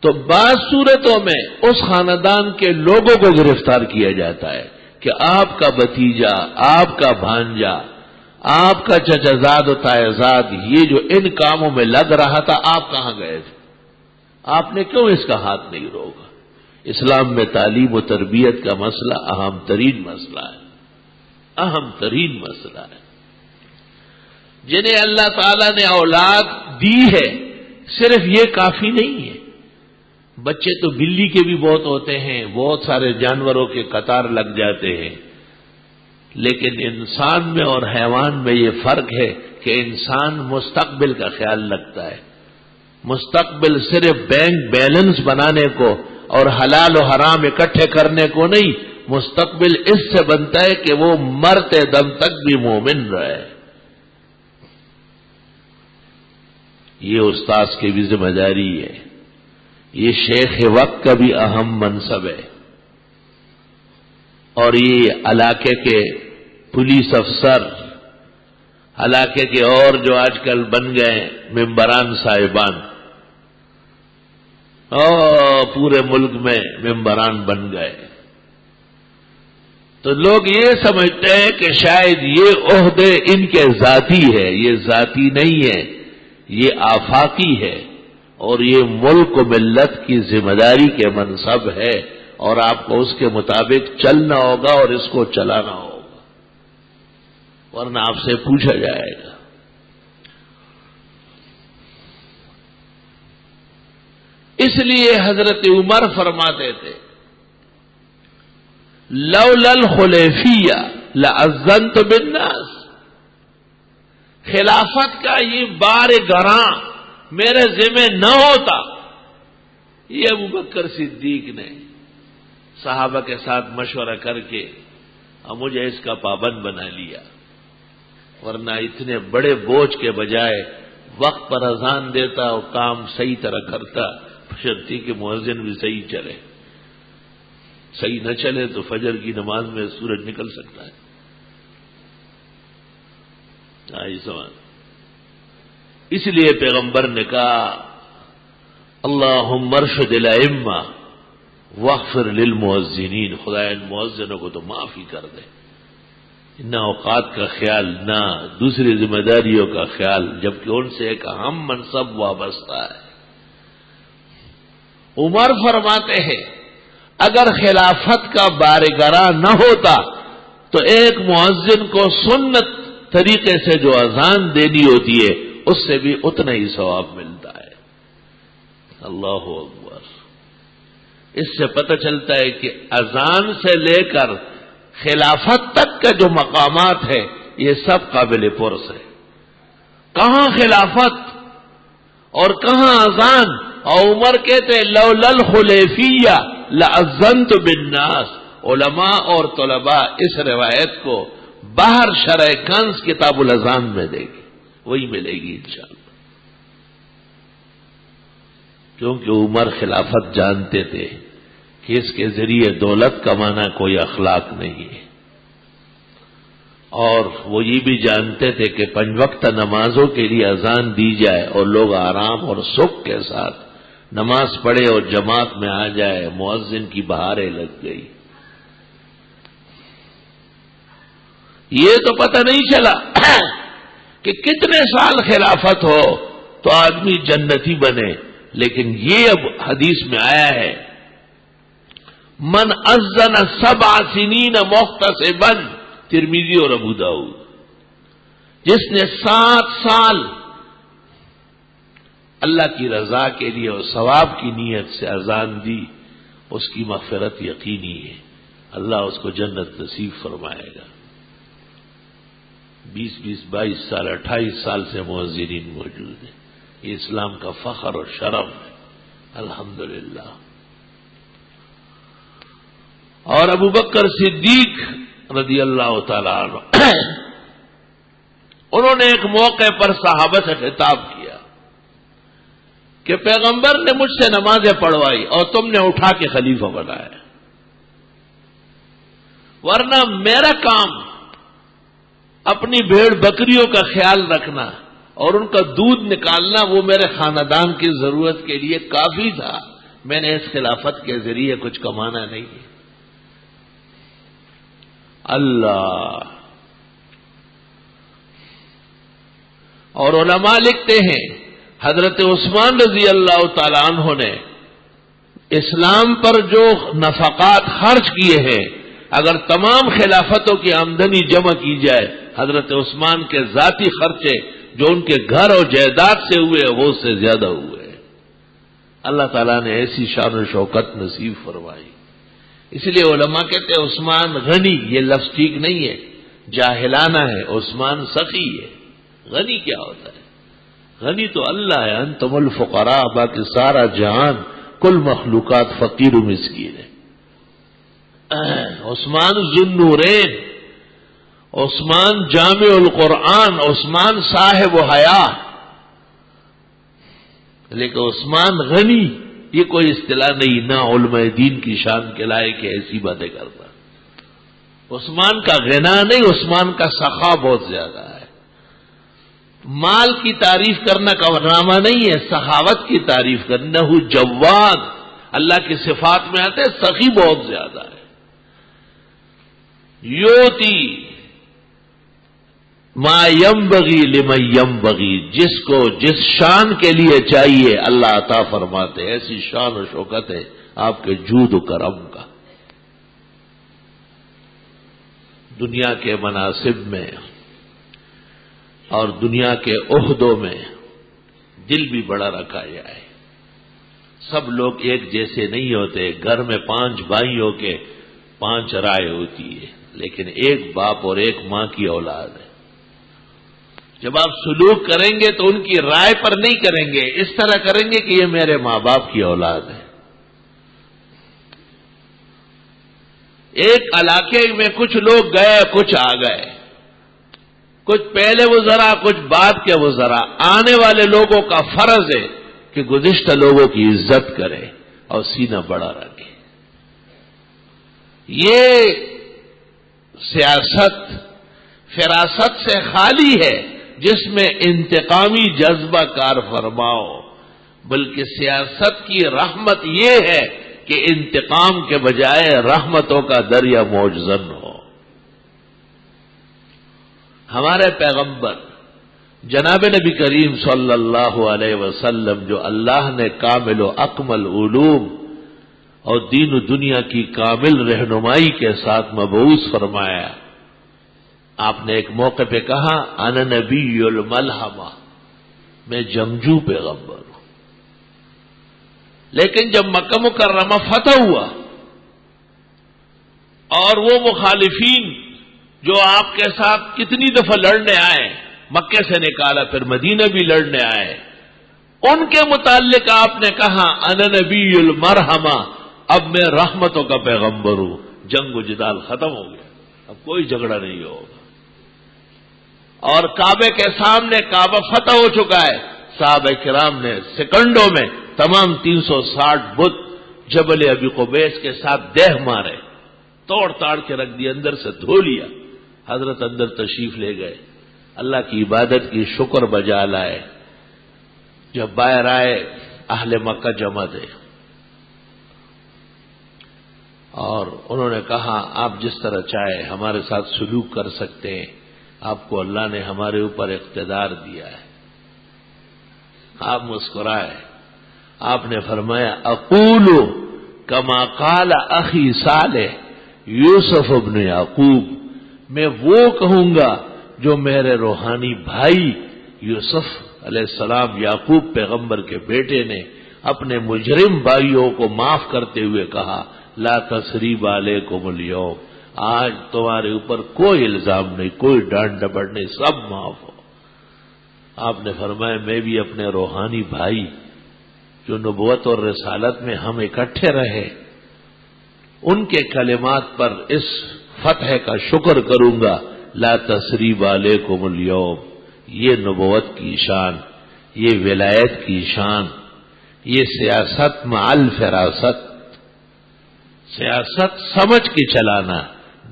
Speaker 1: تو بعض صورتوں میں اس خاندان کے لوگوں کو گرفتار کیا جاتا ہے کہ آپ کا بھتیجا، آپ کا بھانجا، آپ کا چچازاد و تائزاد یہ جو ان کاموں میں لگ رہا تھا آپ کہاں گئے تھے؟ آپ نے کیوں اس کا ہاتھ نہیں روکا؟ اسلام میں تعلیم و تربیت کا مسئلہ اہم ترین مسئلہ ہے. اہم ترین مسئلہ ہے. جنہیں اللہ تعالیٰ نے اولاد دی ہے صرف یہ کافی نہیں ہے. بچے تو بلی کے بھی بہت ہوتے ہیں، بہت سارے جانوروں کے قطار لگ جاتے ہیں، لیکن انسان میں اور حیوان میں یہ فرق ہے کہ انسان مستقبل کا خیال رکھتا ہے. مستقبل صرف بینک بیلنس بنانے کو اور حلال و حرام اکٹھے کرنے کو نہیں، مستقبل اس سے بنتا ہے کہ وہ مرتے دم تک بھی مومن رہے. یہ استاذ کی بھی ذمہ داری ہے، یہ شیخ وقت کا بھی اہم منصب ہے، اور یہ علاقے کے پولیس افسر، علاقے کے اور جو آج کل بن گئے ممبران صاحبان، اور پورے ملک میں ممبران بن گئے، تو لوگ یہ سمجھتے ہیں کہ شاید یہ عہدے ان کے ذاتی ہے. یہ ذاتی نہیں ہے، یہ آفاقی ہے، اور یہ ملک و ملت کی ذمہ داری کے منصب ہے، اور آپ کو اس کے مطابق چلنا ہوگا اور اس کو چلانا ہوگا، ورنہ آپ سے پوچھا جائے گا. اس لیے حضرت عمر فرماتے تھے لولا الخلیفیہ لأذنت بالناس، خلافت کا یہ بار گراں میرے ذمہ نہ ہوتا، یہ ابوبکر صدیق نے صحابہ کے ساتھ مشورہ کر کے اور مجھے اس کا پابند بنا لیا، ورنہ اتنے بڑے بوجھ کے بجائے وقت پر اذان دیتا اور کام صحیح طرح کرتا، بشرطی کہ مؤذن بھی صحیح چلے، صحیح نہ چلے تو فجر کی نماز میں سورج نکل سکتا ہے۔ آئی سوال، اس لیے پیغمبر نے کہا اللہم ارشد الائمہ واغفر للمؤذنین، خدا ان مؤذنوں کو تو معاف ہی کر دے، نہ اوقات کا خیال نہ دوسری ذمہ داریوں کا خیال، جبکہ ان سے ایک اہم منصب وابستہ ہے۔ عمر فرماتے ہیں اگر خلافت کا بارگراں نہ ہوتا تو ایک مؤذن کو سنت طریقے سے جو اذان دینی ہوتی ہے اس سے بھی اتنا ہی ثواب ملتا ہے۔ اللہ اکبر، اس سے پتہ چلتا ہے کہ اذان سے لے کر خلافت تک کا جو مقامات ہے یہ سب قابل پرس ہے۔ کہاں خلافت اور کہاں اذان، اور عمر کہتے لولا الخلیفیہ لأذنت بالناس۔ علماء اور طلباء اس روایت کو باہر شرح کنز کتاب الاذان میں دے گی، وہی ملے گی انشاءاللہ، کیونکہ عمر خلافت جانتے تھے کہ اس کے ذریعے دولت کمانا کوئی اخلاق نہیں ہے، اور وہ یہ بھی جانتے تھے کہ 5 وقت نمازوں کے لیے اذان دی جائے اور لوگ آرام اور سکھ کے ساتھ نماز پڑھے اور جماعت میں آ جائے، مؤذن کی بہاریں لگ گئی۔ یہ تو پتہ نہیں چلا کہ کتنے سال خلافت ہو تو آدمی جنتی بنے، لیکن یہ اب حدیث میں آیا ہے من اذن 7 سنین محتسبا، ترمذی اور ابو داؤد، جس نے 7 سال اللہ کی رضا کے لیے اور ثواب کی نیت سے اذان دی، اس کی مغفرت یقینی ہے، اللہ اس کو جنت نصیب فرمائے گا۔ 20 22 سال 28 سال سے مؤذنین موجود ہیں، یہ اسلام کا فخر اور شرف ہے، الحمدللہ۔ اور ابوبکر صدیق رضی اللہ تعالی عنہ انہوں نے ایک موقع پر صحابہ سے خطاب کیا کہ پیغمبر نے مجھ سے نمازیں پڑھوائی اور تم نے اٹھا کے خلیفہ بنایا، ورنہ میرا کام اپنی بھیڑ بکریوں کا خیال رکھنا اور ان کا دودھ نکالنا وہ میرے خاندان کی ضرورت کے لیے کافی تھا، میں نے اس خلافت کے ذریعے کچھ کمانا نہیں ہے۔ اللہ، اور علماء لکھتے ہیں حضرت عثمان رضی اللہ تعالی عنہ نے اسلام پر جو نفقات خرچ کیے ہیں، اگر تمام خلافتوں کی آمدنی جمع کی جائے، حضرت عثمان کے ذاتی خرچے جو ان کے گھر اور جائیداد سے ہوئے وہ اس سے زیادہ ہوئے۔ اللہ تعالیٰ نے ایسی شان و شوکت نصیب فرمائی۔ اس لیے علماء کہتے ہیں عثمان غنی، یہ لفظ ٹھیک نہیں ہے، جاہلانہ ہے، عثمان سخی ہے۔ غنی کیا ہوتا ہے؟ غنی تو اللہ ہے، انتم الفقراء، باقی سارا جہان کل مخلوقات فقیر و مسکین ہے۔ عثمان ذو النورین، عثمان جامع القرآن، عثمان صاحب حیا، لیکن عثمان غنی یہ کوئی اصطلاح نہیں، نہ علماء دین کی شان کے لائق ہے ایسی باتیں کرتا۔ عثمان کا غنا نہیں، عثمان کا سخا بہت زیادہ ہے۔ مال کی تعریف کرنا کارنامہ نہیں ہے، سخاوت کی تعریف کرنا۔ ہو جواد، اللہ کی صفات میں آتے سخی بہت زیادہ ہے۔ یوتی ما ینبغی لمن ینبغی، جس کو جس شان کے لیے چاہیے اللہ عطا فرماتے، ایسی شان و شوکت ہے آپ کے جود و کرم کا۔ دنیا کے مناصب میں اور دنیا کے عہدوں میں دل بھی بڑا رکھا جائے، سب لوگ ایک جیسے نہیں ہوتے. گھر میں 5 بھائیوں کے 5 رائے ہوتی ہے، لیکن ایک باپ اور ایک ماں کی اولاد ہے. جب آپ سلوک کریں گے تو ان کی رائے پر نہیں کریں گے، اس طرح کریں گے کہ یہ میرے ماں باپ کی اولاد ہے. ایک علاقے میں کچھ لوگ گئے، کچھ آ گئے، کچھ پہلے وزراء، کچھ بعد کے وزراء. آنے والے لوگوں کا فرض ہے کہ گزشتہ لوگوں کی عزت کرے اور سینہ بڑا رکھے. یہ سیاست فراست سے خالی ہے جس میں انتقامی جذبہ کار فرماؤ، بلکہ سیاست کی رحمت یہ ہے کہ انتقام کے بجائے رحمتوں کا دریا موجزن ہو. ہمارے پیغمبر جناب نبی کریم صلی اللہ علیہ وسلم، جو اللہ نے کامل و اکمل علوم اور دین و دنیا کی کامل رہنمائی کے ساتھ مبعوث فرمایا، آپ نے ایک موقع پہ کہا انا نبی الملحمہ، میں جنگجو پیغمبر ہوں. لیکن جب مکہ مکرمہ فتح ہوا اور وہ مخالفین جو آپ کے ساتھ کتنی دفعہ لڑنے آئے، مکے سے نکالا پھر مدینہ بھی لڑنے آئے، ان کے متعلق آپ نے کہا انا نبی المرحمہ، اب میں رحمتوں کا پیغمبر ہوں. جنگ و جدال ختم ہو گیا، اب کوئی جھگڑا نہیں ہوگا. اور کعبے کے سامنے کعبہ فتح ہو چکا ہے. صحابہ کرام نے سیکنڈوں میں تمام 360 بت جبل ابی قبیس کے ساتھ دیہ مارے، توڑ تاڑ کے رکھ دیا، اندر سے دھو لیا. حضرت اندر تشریف لے گئے، اللہ کی عبادت کی، شکر بجا لائے. جب باہر آئے اہل مکہ جمع تھے اور انہوں نے کہا آپ جس طرح چاہے ہمارے ساتھ سلوک کر سکتے ہیں، آپ کو اللہ نے ہمارے اوپر اقتدار دیا ہے. آپ مسکرائے. آپ نے فرمایا اقول کما قال اخی صالح یوسف ابن یعقوب، میں وہ کہوں گا جو میرے روحانی بھائی یوسف علیہ السلام یعقوب پیغمبر کے بیٹے نے اپنے مجرم بھائیوں کو معاف کرتے ہوئے کہا لا تثریب علیکم اليوم، آج تمہارے اوپر کوئی الزام نہیں، کوئی ڈانٹ ڈپٹ نہیں، سب معاف ہو. آپ نے فرمایا میں بھی اپنے روحانی بھائی جو نبوت اور رسالت میں ہم اکٹھے رہے، ان کے کلمات پر اس فتح کا شکر کروں گا. لا تثریب علیکم اليوم، یہ نبوت کی شان، یہ ولایت کی شان، یہ سیاست مع الفراست، سیاست سمجھ کے چلانا،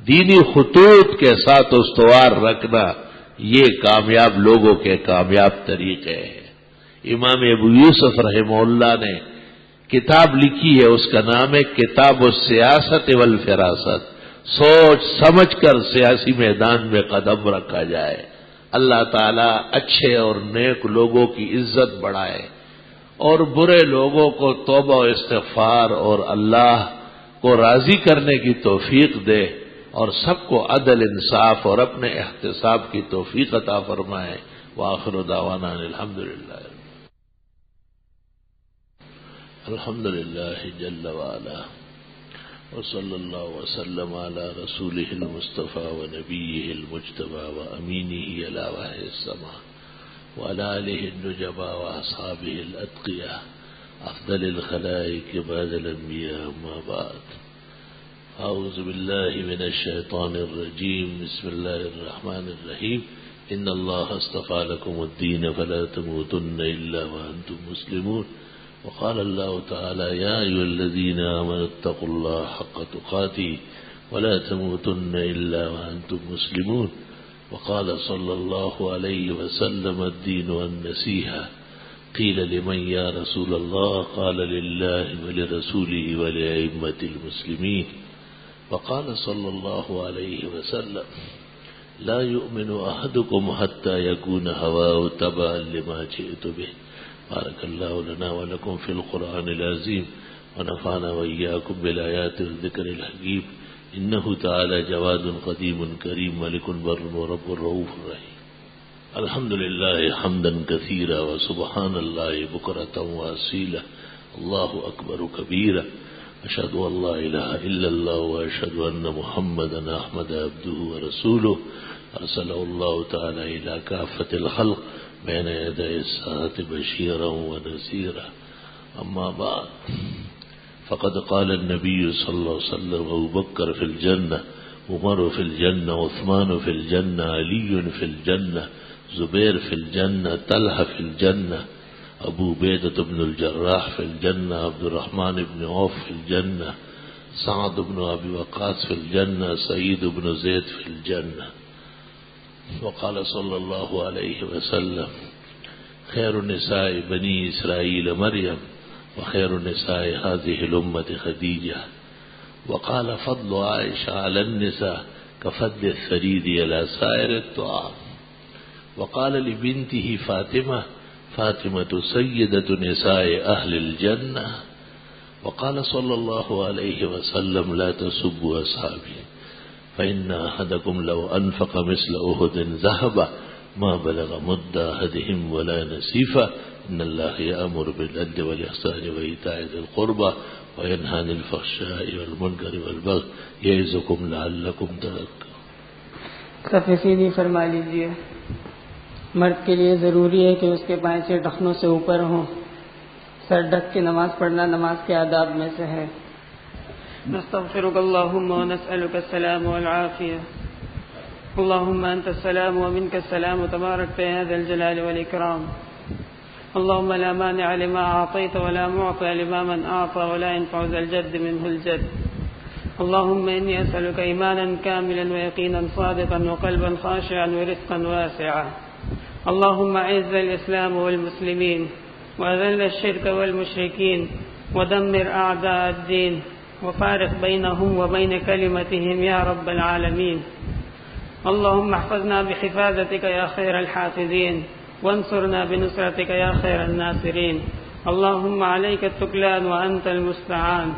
Speaker 1: دینی خطوط کے ساتھ استوار رکھنا، یہ کامیاب لوگوں کے کامیاب طریقے ہیں. امام ابو یوسف رحمہ اللہ نے کتاب لکھی ہے، اس کا نام ہے کتاب السیاست والفراست. سوچ سمجھ کر سیاسی میدان میں قدم رکھا جائے. اللہ تعالی اچھے اور نیک لوگوں کی عزت بڑھائے اور برے لوگوں کو توبہ و استغفار اور اللہ کو راضی کرنے کی توفیق دے اور سب کو عدل انصاف اور اپنے احتساب کی توفیق عطا فرمائے. وآخر دعوانا الحمدللہ جل وعلا وصلی اللہ وسلم علی رسولہ المصطفى ونبیہ المجتبى وامینہ علی وحی السماء وعلی آلہ النجبى واصحابہ الاتقیاء افضل الخلائق بعد الانبیاء اما بعد. اعوذ باللہ من الشیطان الرجیم. بسم اللہ الرحمن الرحیم. ان اللہ اصطفى لكم الدین فلا تموتن الا وانتم مسلمون. وقال الله تعالى يا أيها الذين آمنوا اتقوا الله حق تقاته ولا تموتن إلا وأنتم مسلمون. وقال صلى الله عليه وسلم الدين النصيحة. قيل لمن يا رسول الله؟ قال لله ولرسوله ولأئمة المسلمين. وقال صلى الله عليه وسلم لا يؤمن أحدكم حتى يكون هواه تبعا لما جئت به. بارك الله لنا ولكم في القرآن العظيم ونفعنا وإياكم بالآيات والذكر الحكيم. إنه تعالى جواد قديم كريم ملك بر ورب رؤوف رحيم. الحمد لله حمدا كثيرا وسبحان الله بكرة وأصيلا اللہ اکبر کبیرہ اشہد ان لا الہ الا اللہ واشہد ان محمدا عبدہ ورسولہ ارسلہ اللہ تعالی الی کافۃ الخلق بین یدی الساعۃ بشیرا ونذیرا اما بعد فقد قال النبی صلی اللہ علیہ وسلم ابو بکر فی الجنہ عمر فی الجنہ عثمان فی الجنہ علی فی الجنہ زبیر فی الجنہ طلحہ فی الجنہ ابو عبیدۃ بن الجراح فی الجنہ عبد الرحمن بن عوف فی الجنہ سعد بن ابی وقاص فی الجنہ سعید بن زید فی الجنہ وقال صلی اللہ علیہ وسلم خیر النساء بنی اسرائیل مریم وخیر النساء هذه الامة خدیجہ وقال فضل عائشہ علی النساء كفضل الثريد على سائر الطعام وقال لبنته فاطمة سيدة نساء أهل الجنة وقال صلى الله عليه وسلم لا تسبوا أصحابي فإن أحدكم لو أنفق مثل أحد ذهبا ما بلغ مد أحدهم ولا نصيفا إن الله يأمر بالعدل والإحسان وإيتاء ذي القربى وينهى عن الفحشاء والمنكر والبغي يعظكم لعلكم تذكرون.
Speaker 2: صف سیدھی فرما لیجیے. مرد کے لیے ضروری ہے کہ اس کے پائیں سے ٹخنوں سے اوپر ہوں. سر ڈھک کے نماز پڑھنا نماز کے آداب میں سے ہے. نستغفرک اللہم ونسألک السلام والعافیہ. اللہم انت السلام ومنک السلام تبارک یا ذا الجلال والاکرام. اللہم لا مانع لما اعطیت ولا معطی لما من اعطى ولا ينفع ذا الجد منه الجد. اللهم إني أسألك إيمانا كاملا ويقينا صادقا وقلبا خاشعا ورزقا واسعا. اللهم أعز الإسلام والمسلمين وأذل الشرك والمشركين ودمر أعداء الدين وفارق بينهم وبين كلمتهم يا رب العالمين. اللهم احفظنا بحفاظتك يا خير الحافظين وانصرنا بنصرتك يا خير الناصرين. اللهم عليك التكلان وأنت المستعان.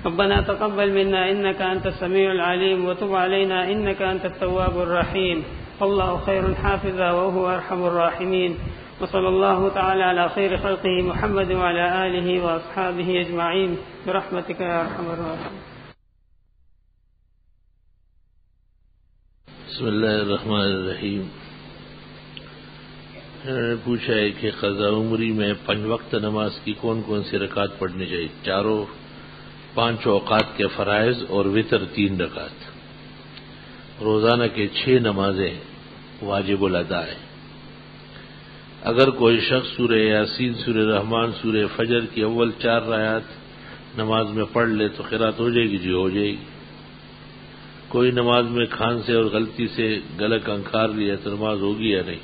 Speaker 2: ربنا تقبل منا إنك أنت السميع العليم وتب علينا إنك أنت التواب الرحيم. الله خير حافظا وهو أرحم الراحمين. وصلى الله تعالى على خير خلقه محمد وعلى آله وأصحابه أجمعين برحمتك يا أرحم الراحمين.
Speaker 1: بسم اللہ الرحمن الرحیم. پوچھا ہے کہ قضاء عمری میں 5 وقت نماز کی کون کون سی رکعت پڑھنی چاہیے؟ 5 اوقات کے فرائض اور وطر 3 رکعت. روزانہ کے 6 نمازیں واجب الادا ہیں. اگر کوئی شخص سورہ یاسین، سورہ رحمان، سورہ فجر کی اول 4 آیات نماز میں پڑھ لے تو قرات ہو جائے گی؟ جی ہو جائے گی. کوئی نماز میں کھانسے اور غلطی سے گلا کھنکھار لیا تو نماز ہوگی یا نہیں؟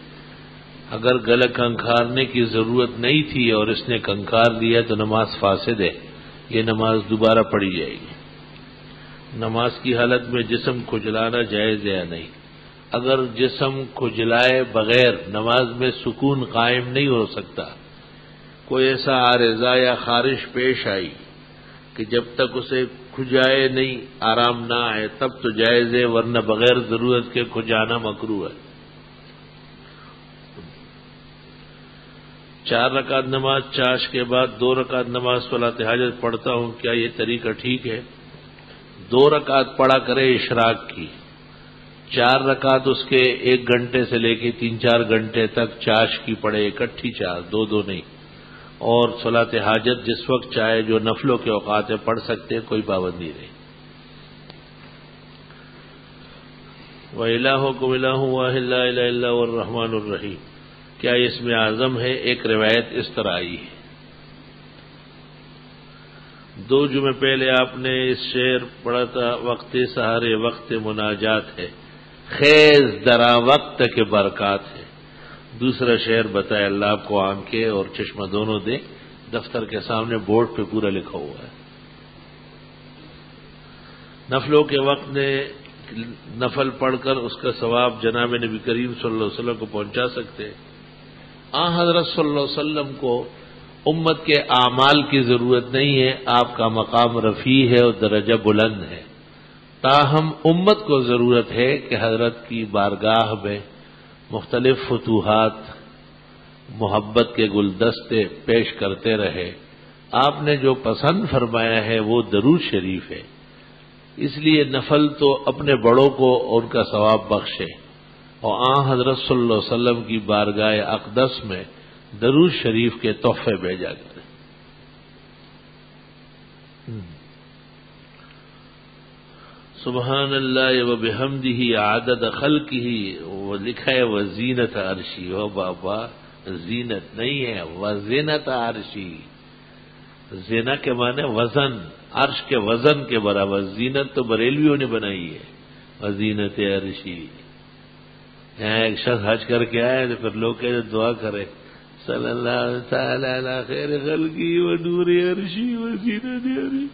Speaker 1: اگر گلا کھنکھارنے کی ضرورت نہیں تھی اور اس نے کھنکھار لیا تو نماز فاسد ہے، یہ نماز دوبارہ پڑھی جائے گی. نماز کی حالت میں جسم کھجلانا جائز ہے یا نہیں؟ اگر جسم کھجلائے بغیر نماز میں سکون قائم نہیں ہو سکتا، کوئی ایسا عارضہ یا خارش پیش آئی کہ جب تک اسے کھجائے نہیں، آرام نہ آئے، تب تو جائز ہے، ورنہ بغیر ضرورت کے کھجانا مکروہ ہے. 4 رکعت نماز چاش کے بعد 2 رکعت نماز صلاۃ حاجت پڑھتا ہوں، کیا یہ طریقہ ٹھیک ہے؟ 2 رکعت پڑھا کرے اشراق کی، 4 رکعت اس کے 1 گھنٹے سے لے کے 3-4 گھنٹے تک چاش کی پڑھے، اکٹھی 4، 2 نہیں. اور صلاۃ حاجت جس وقت چاہے، جو نفلوں کے اوقات ہے پڑھ سکتے، کوئی پابندی نہیں. وَإِلَٰهُكُمْ إِلَٰهٌ وَاحِدٌ لَا إِلَٰهَ إِلَّا هُوَ الرَّحْمَٰنُ الرَّحِيمُ. کیا اس میں اعظم ہے؟ ایک روایت اس طرح آئی ہے. 2 جمعے پہلے آپ نے اس شعر پڑھا تھا، وقت سحر وقت مناجات ہے، خیز درا وقت کے برکات ہے. دوسرا شعر بتایا، اللہ آپ کو آنکھیں اور چشمہ دونوں دے. دفتر کے سامنے بورڈ پہ پورا لکھا ہوا ہے. نفلوں کے وقت نے نفل پڑھ کر اس کا ثواب جناب نبی کریم صلی اللہ علیہ وسلم کو پہنچا سکتے ہیں. حضرت صلی اللہ علیہ وسلم کو امت کے اعمال کی ضرورت نہیں ہے، آپ کا مقام رفیع ہے اور درجہ بلند ہے. تاہم امت کو ضرورت ہے کہ حضرت کی بارگاہ میں مختلف فتوحات محبت کے گلدستے پیش کرتے رہے. آپ نے جو پسند فرمایا ہے وہ درود شریف ہے. اس لیے نفل تو اپنے بڑوں کو ان کا ثواب بخشے اور آن حضرت صلی اللہ علیہ وسلم کی بارگاہ اقدس میں درود شریف کے تحفے بھیجا کریں. سبحان اللہ و بحمدہ عدد خلقہ، وہ لکھا ہے وزینت عرشی. وہ بابا زینت نہیں ہے، وزینت عرشی. زینا کے معنی وزن، عرش کے وزن کے برابر. زینت تو بریلویوں نے بنائی ہے، وزینت عرشی. یہاں ایک شخص حج کر کے آئے تو پھر لوگ کہتے دعا کرے صلی اللہ تعالی علی خیر خلقی و نور عرشی و زینت عرشی.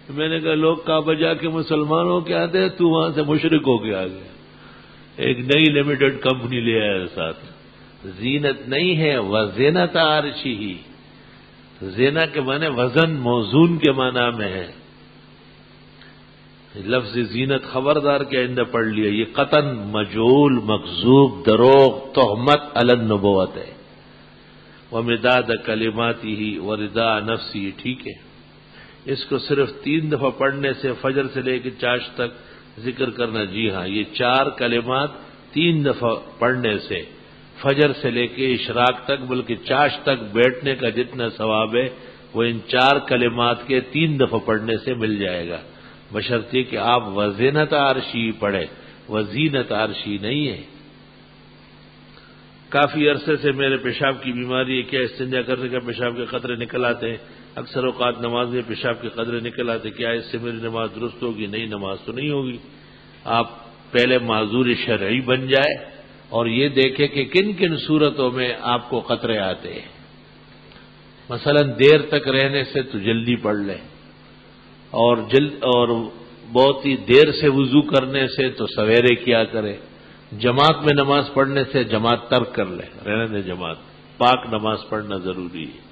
Speaker 1: میں نے کہا لوگ کعبہ جا کے مسلمانوں کے آتے ہیں، تو وہاں سے مشرک ہو کے آ گیا. ایک نئی لمیٹڈ کمپنی لے آیا ساتھ. زینت نہیں ہے، وزینت عرشی ہی. زینا کے معنی وزن، موزون کے معنی میں ہے. لفظ زینت خبردار کے آئندہ پڑھ لیا، یہ قطن مجعول مکذوب دروغ تہمت علی النبوت ہے. ومداد کلماتہ ورضا نفسی. ٹھیک ہے، اس کو صرف 3 دفعہ پڑھنے سے فجر سے لے کے چاش تک ذکر کرنا. جی ہاں، یہ 4 کلمات 3 دفعہ پڑھنے سے فجر سے لے کے اشراق تک بلکہ چاش تک بیٹھنے کا جتنا ثواب ہے وہ ان 4 کلمات کے 3 دفعہ پڑھنے سے مل جائے گا، بشرطے کہ آپ وزینت عرشی پڑھیں، وزینت عرشی نہیں ہے. کافی عرصے سے میرے پیشاب کی بیماری ہے، کیا استنجا کرنے کا پیشاب کے قطرے نکل آتے ہیں؟ اکثر اوقات نماز میں پیشاب کے قطرے نکل آتے، کیا اس سے میری نماز درست ہوگی؟ نہیں، نماز تو نہیں ہوگی. آپ پہلے معذور شرعی بن جائے اور یہ دیکھیں کہ کن کن صورتوں میں آپ کو قطرے آتے ہیں. مثلا دیر تک رہنے سے تو جلدی پڑھ لیں، اور بہت ہی دیر سے وضو کرنے سے تو سویرے کیا کرے. جماعت میں نماز پڑھنے سے جماعت ترک کر لیں، رہنے دیں جماعت. پاک نماز پڑھنا ضروری ہے.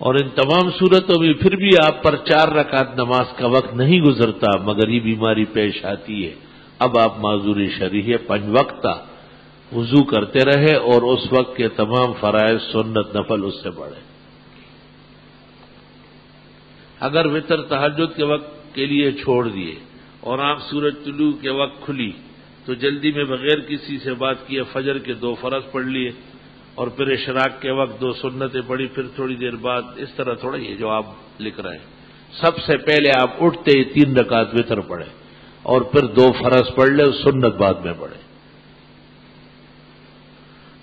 Speaker 1: اور ان تمام صورتوں میں پھر بھی آپ پر 4 رکعت نماز کا وقت نہیں گزرتا مگر یہ بیماری پیش آتی ہے. اب آپ معذور شرعی 5 وقتہ وضو کرتے رہے اور اس وقت کے تمام فرائض سنت نفل اس سے پڑھیں. اگر وتر تہجد کے وقت کے لیے چھوڑ دیے اور آپ سورج طلوع کے وقت کھلی تو جلدی میں بغیر کسی سے بات کیے فجر کے 2 فرض پڑھ لیے اور پھر اشراق کے وقت 2 سنتیں پڑھی، پھر تھوڑی دیر بعد. اس طرح تھوڑا یہ جو آپ لکھ رہے ہیں. سب سے پہلے آپ اٹھتے ہی 3 رکعت وتر پڑھیں اور پھر 2 فرض پڑھ لیں، سنت بعد میں پڑھیں.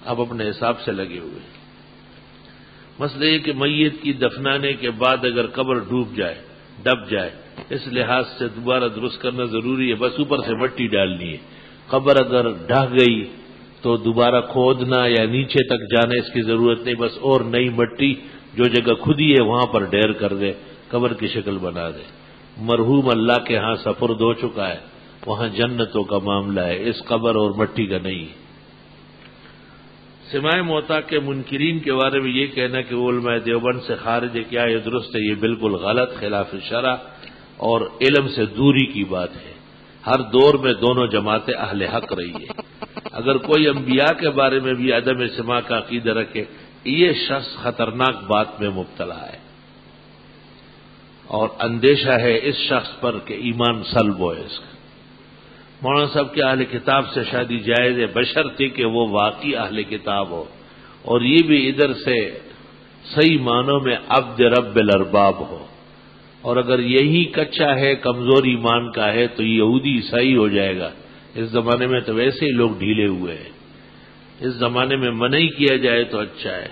Speaker 1: اب اپنے حساب سے لگے ہوئے. مسئلہ یہ کہ میت کی دفنانے کے بعد اگر قبر ڈب جائے اس لحاظ سے دوبارہ درست کرنا ضروری ہے. بس اوپر سے مٹی ڈالنی ہے. قبر اگر ڈھہ گئی تو دوبارہ کھودنا یا نیچے تک جانے اس کی ضرورت نہیں، بس اور نئی مٹی جو جگہ کھدی ہے وہاں پر ڈھیر کر دے، قبر کی شکل بنا دے. مرحوم اللہ کے ہاں سپرد ہو چکا ہے، وہاں جنتوں کا معاملہ ہے، اس قبر اور مٹی کا نہیں. سماع موتا کے منکرین کے بارے میں یہ کہنا کہ وہ علماء دیوبند سے خارج ہے، کیا یہ درست ہے؟ یہ بالکل غلط، خلاف شرع اور علم سے دوری کی بات ہے. ہر دور میں دونوں جماعتیں اہل حق رہی ہے. اگر کوئی انبیاء کے بارے میں بھی عدم سماع کا عقیدہ رکھے، یہ شخص خطرناک بات میں مبتلا ہے اور اندیشہ ہے اس شخص پر کہ ایمان سلب ہو اس کا. مولانا صاحب کے اہل کتاب سے شادی جائز ہے بشرطے کہ وہ واقعی اہل کتاب ہو اور یہ بھی ادھر سے صحیح معنوں میں عبد رب الارباب ہو. اور اگر یہی کچا ہے، کمزور ایمان کا ہے تو یہودی عیسائی ہو جائے گا. اس زمانے میں تو ویسے ہی لوگ ڈھیلے ہوئے ہیں. اس زمانے میں منع کیا جائے تو اچھا ہے.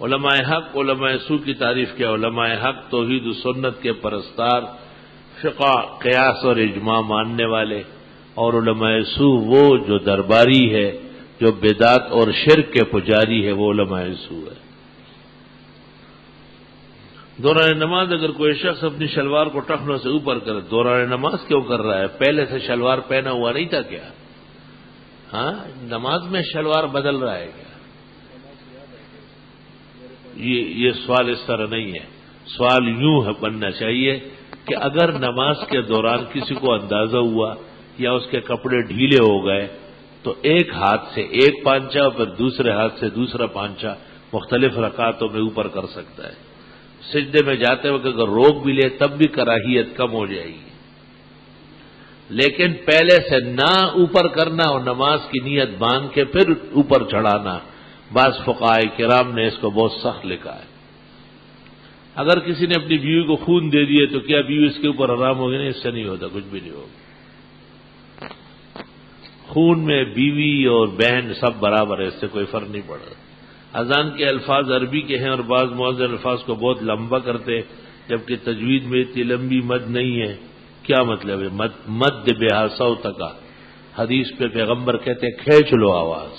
Speaker 1: علماء حق، علماء سو کی تعریف کیا؟ علماء حق توحید و سنت کے پرستار، فقہ، قیاس اور اجماع ماننے والے، اور علماء سو وہ جو درباری ہے، جو بدعت اور شرک کے پجاری ہے، وہ علماء سو ہے. دوران نماز اگر کوئی شخص اپنی شلوار کو ٹخنوں سے اوپر کرے، دوران نماز کیوں کر رہا ہے؟ پہلے سے شلوار پہنا ہوا نہیں تھا کیا؟ ہاں، نماز میں شلوار بدل رہا ہے کیا؟ یہ سوال اس طرح نہیں ہے. سوال یوں بننا چاہیے کہ اگر نماز کے دوران کسی کو اندازہ ہوا یا اس کے کپڑے ڈھیلے ہو گئے تو ایک ہاتھ سے ایک پانچا اور پھر دوسرے ہاتھ سے دوسرا پانچا مختلف رکعتوں میں اوپر کر سکتا ہے. سجدے میں جاتے وقت اگر روک بھی لے تب بھی کراہیت کم ہو جائے گی. لیکن پہلے سے نہ اوپر کرنا اور نماز کی نیت باندھ کے پھر اوپر چڑھانا، بعض فقہائے کرام نے اس کو بہت سخت لکھا ہے. اگر کسی نے اپنی بیوی کو خون دے دیے تو کیا بیوی اس کے اوپر حرام ہوگی؟ نہیں، اس سے نہیں ہوتا، کچھ بھی نہیں ہوگا. خون میں بیوی اور بہن سب برابر ہے، اس سے کوئی فرق نہیں پڑا. اذان کے الفاظ عربی کے ہیں اور بعض مؤذن الفاظ کو بہت لمبا کرتے، جبکہ تجوید میں اتنی لمبی مد نہیں ہے. کیا مطلب ہے؟ مد بہا صوت کا حدیث پہ پیغمبر کہتے ہیں کھینچ لو آواز.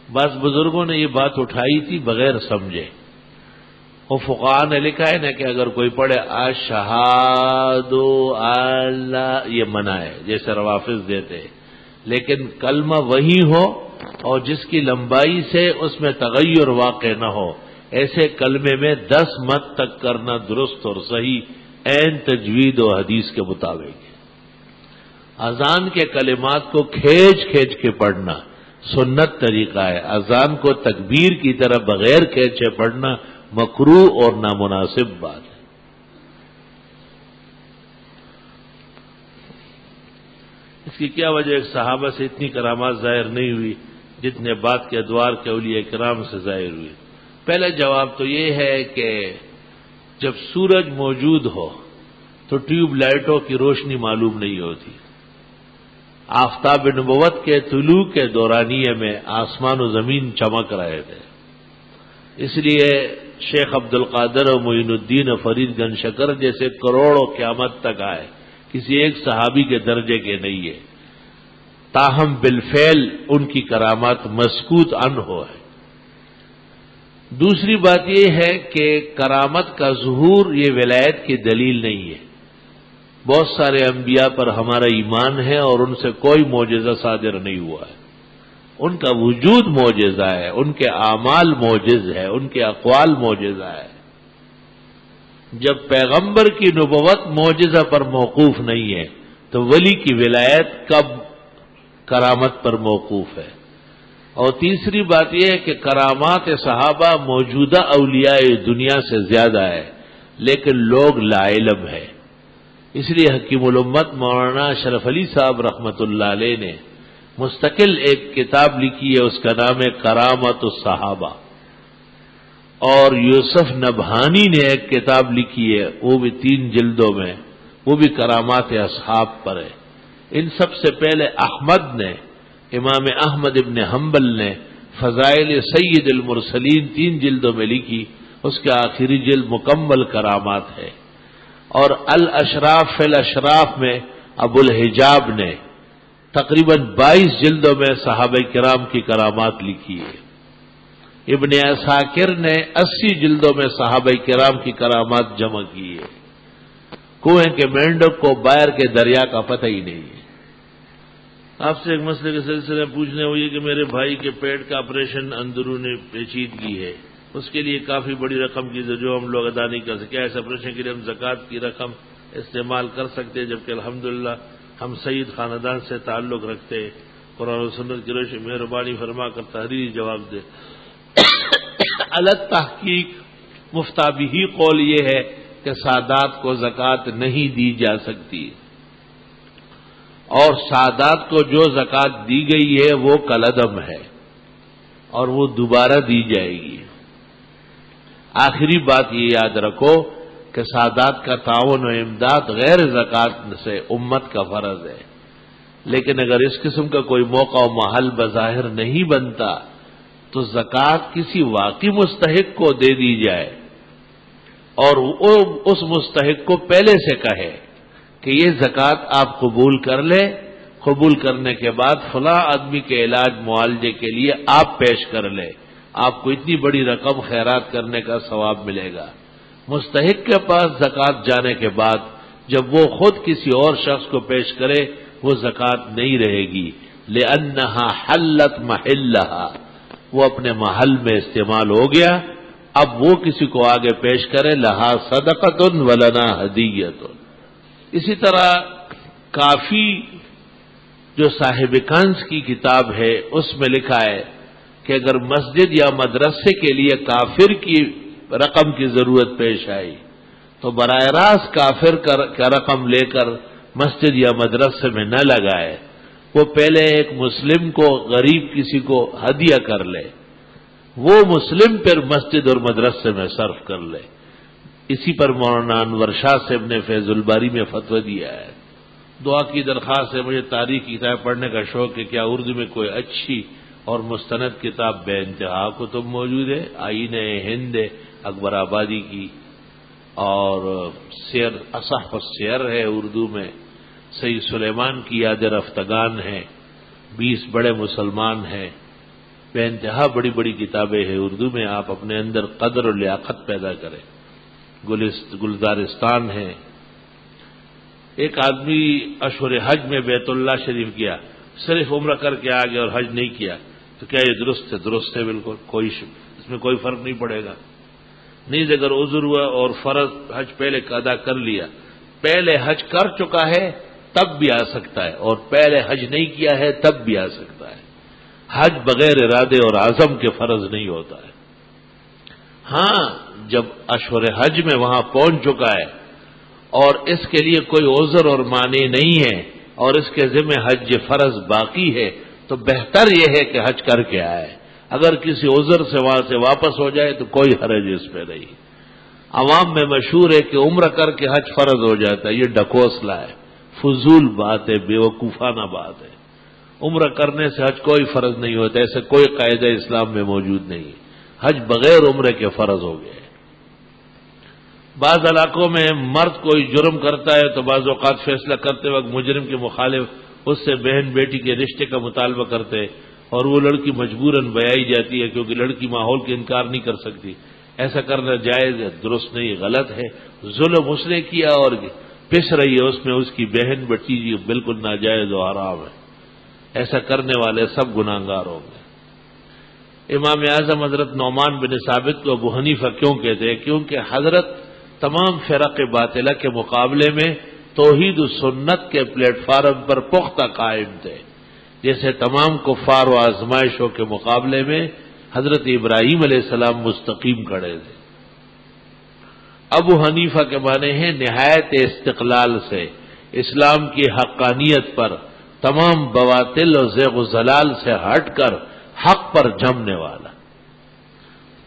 Speaker 1: بعض بزرگوں نے یہ بات اٹھائی تھی بغیر سمجھے. وہ فقہاء نے لکھا ہے نا کہ اگر کوئی پڑھے اشہد اللہ یہ منع ہے، جیسے روافض دیتے، لیکن کلمہ وہی ہو اور جس کی لمبائی سے اس میں تغیر واقع نہ ہو، ایسے کلمے میں 10 مد تک کرنا درست اور صحیح عین تجوید و حدیث کے مطابق. اذان کے کلمات کو کھینچ کھینچ کے پڑھنا سنت طریقہ ہے. اذان کو تکبیر کی طرح بغیر کھینچے پڑھنا مکروہ اور نامناسب بات ہے. اس کی کیا وجہ؟ ایک صحابہ سے اتنی کرامات ظاہر نہیں ہوئی جتنے بعد کے ادوار کے اولیاء کرام سے ظاہر ہوئی. پہلا جواب تو یہ ہے کہ جب سورج موجود ہو تو ٹیوب لائٹوں کی روشنی معلوم نہیں ہوتی. آفتاب نبوت کے طلوع کے دورانیے میں آسمان و زمین چمک رہے تھے. اس لیے شیخ عبد القادر و معین الدین فرید گنج شکر جیسے کروڑوں قیامت تک آئے کسی ایک صحابی کے درجے کے نہیں ہے، تاہم بالفعل ان کی کرامات مسکوت عنہ ہے. دوسری بات یہ ہے کہ کرامت کا ظہور یہ ولایت کی دلیل نہیں ہے. بہت سارے انبیاء پر ہمارا ایمان ہے اور ان سے کوئی معجزہ صادر نہیں ہوا ہے. ان کا وجود معجزہ ہے، ان کے اعمال معجز ہے، ان کے اقوال معجزہ ہے. جب پیغمبر کی نبوت معجزہ پر موقوف نہیں ہے تو ولی کی ولایت کب کرامت پر موقوف ہے. اور تیسری بات یہ ہے کہ کرامات صحابہ موجودہ اولیاء دنیا سے زیادہ ہے، لیکن لوگ لا علم ہے. اس لیے حکیم الامت مولانا اشرف علی صاحب رحمت اللہ علیہ نے مستقل ایک کتاب لکھی ہے، اس کا نام ہے کرامت الصحابہ. اور یوسف نبہانی نے ایک کتاب لکھی ہے، وہ بھی 3 جلدوں میں، وہ بھی کرامات اصحاب پر ہے. ان سب سے پہلے احمد نے، امام احمد ابن حنبل نے فضائل سید المرسلین 3 جلدوں میں لکھی، اس کا آخری جلد مکمل کرامات ہے. اور الاشراف فی الاشراف میں ابو الحجاب نے تقریباً 22 جلدوں میں صحابہ کرام کی کرامات لکھی ہے. ابن عساکر نے 80 جلدوں میں صحابہ کرام کی کرامات جمع کی ہے. کنویں کے مینڈک کو باہر کے دریا کا پتہ ہی نہیں ہے. آپ سے ایک مسئلے کے سلسلے میں پوچھنے ہوئی کہ میرے بھائی کے پیٹ کا آپریشن اندرون پیچیدگی ہے، اس کے لیے کافی بڑی رقم کی جو ہم لوگ ادا نہیں کر سکتے، کیا اس آپریشن کے لیے ہم زکوٰۃ کی رقم استعمال کر سکتے ہیں؟ جبکہ الحمدللہ ہم سید خاندان سے تعلق رکھتے ہیں. قرآن و سنت کی روشنی مہربانی فرما کر تحریری جواب دے. الگ تحقیق مفتابی قول یہ ہے کہ سادات کو زکوٰۃ نہیں دی جا سکتی، اور سادات کو جو زکوٰۃ دی گئی ہے وہ کالعدم ہے اور وہ دوبارہ دی جائے گی. آخری بات یہ یاد رکھو کہ سادات کا تعاون و امداد غیر زکوٰۃ سے امت کا فرض ہے، لیکن اگر اس قسم کا کوئی موقع و محل بظاہر نہیں بنتا تو زکوٰۃ کسی واقعی مستحق کو دے دی جائے اور وہ اس مستحق کو پہلے سے کہے کہ یہ زکوٰۃ آپ قبول کر لیں، قبول کرنے کے بعد فلاں آدمی کے علاج معالجے کے لیے آپ پیش کر لیں، آپ کو اتنی بڑی رقم خیرات کرنے کا ثواب ملے گا. مستحق کے پاس زکوٰۃ جانے کے بعد جب وہ خود کسی اور شخص کو پیش کرے وہ زکوٰۃ نہیں رہے گی، لأنها حلت محلها، وہ اپنے محل میں استعمال ہو گیا. اب وہ کسی کو آگے پیش کرے، لہا صدقۃ ولنا ہدیۃ. اسی طرح کافی جو صاحب کنز کی کتاب ہے اس میں لکھا ہے کہ اگر مسجد یا مدرسے کے لیے کافر کی رقم کی ضرورت پیش آئی تو براہ راست کافر کا رقم لے کر مسجد یا مدرسے میں نہ لگائے، وہ پہلے ایک مسلم کو، غریب کسی کو ہدیہ کر لے، وہ مسلم پھر مسجد اور مدرسے میں صرف کر لے۔ اسی پر مولانا انور شاہ صاحب نے فیض الباری میں فتویٰ دیا ہے۔ دعا کی درخواست ہے، مجھے تاریخ کی کتاب پڑھنے کا شوق ہے، کیا اردو میں کوئی اچھی اور مستند کتاب بے انتہا کتب موجود ہے؟ آئین ہند اکبر آبادی کی، اور سیر اصح السیر ہے اردو میں، سید سلیمان کی یاد رفتگان ہے، 20 بڑے مسلمان ہیں، بے انتہا بڑی بڑی کتابیں ہیں اردو میں، آپ اپنے اندر قدر و لیاقت پیدا کریں۔ گلزارستان ہے۔ ایک آدمی اشہر حج میں بیت اللہ شریف گیا، صرف عمرہ کر کے آ گیا اور حج نہیں کیا، تو کیا یہ درست ہے؟ درست ہے بالکل، اس میں کوئی فرق نہیں پڑے گا۔ نیز اگر عذر ہوا اور فرض حج پہلے ادا کر لیا، پہلے حج کر چکا ہے تب بھی آ سکتا ہے، اور پہلے حج نہیں کیا ہے تب بھی آ سکتا ہے۔ حج بغیر ارادے اور عزم کے فرض نہیں ہوتا ہے۔ ہاں، جب اشہر حج میں وہاں پہنچ چکا ہے اور اس کے لیے کوئی عذر اور معنی نہیں ہے اور اس کے ذمہ حج فرض باقی ہے، تو بہتر یہ ہے کہ حج کر کے آئے۔ اگر کسی عذر سے وہاں سے واپس ہو جائے تو کوئی حرج اس پہ نہیں۔ عوام میں مشہور ہے کہ عمرہ کر کے حج فرض ہو جاتا ہے، یہ ڈکوسلا ہے، فضول بات ہے، بیوقوفانہ بات ہے۔ عمرہ کرنے سے حج کوئی فرض نہیں ہوتا، ایسے کوئی قاعدہ اسلام میں موجود نہیں ہے۔ حج بغیر عمرے کے فرض ہو گئے۔ بعض علاقوں میں مرد کوئی جرم کرتا ہے تو بعض اوقات فیصلہ کرتے وقت مجرم کے مخالف اس سے بہن بیٹی کے رشتے کا مطالبہ کرتے، اور وہ لڑکی مجبوراً بیائی جاتی ہے کیونکہ لڑکی ماحول کے انکار نہیں کر سکتی۔ ایسا کرنا جائز ہے، درست نہیں، غلط ہے۔ ظلم اس نے کیا اور پس رہی ہے اس میں اس کی بہن بھتیجی، بالکل ناجائز و حرام ہے۔ ایسا کرنے والے سب گناہگار ہوں گے۔ امام اعظم حضرت نعمان بن ثابت کو ابو حنیفہ کیوں کہتے ہیں؟ کیونکہ حضرت تمام فرق باطلہ کے مقابلے میں توحید و سنت کے پلیٹ فارم پر پختہ قائم تھے، جیسے تمام کفار و آزمائشوں کے مقابلے میں حضرت ابراہیم علیہ السلام مستقیم کھڑے تھے۔ ابو حنیفہ کے معنی ہیں نہایت استقلال سے اسلام کی حقانیت پر تمام بواطل اور زیغ و ضلال سے ہٹ کر حق پر جمنے والا۔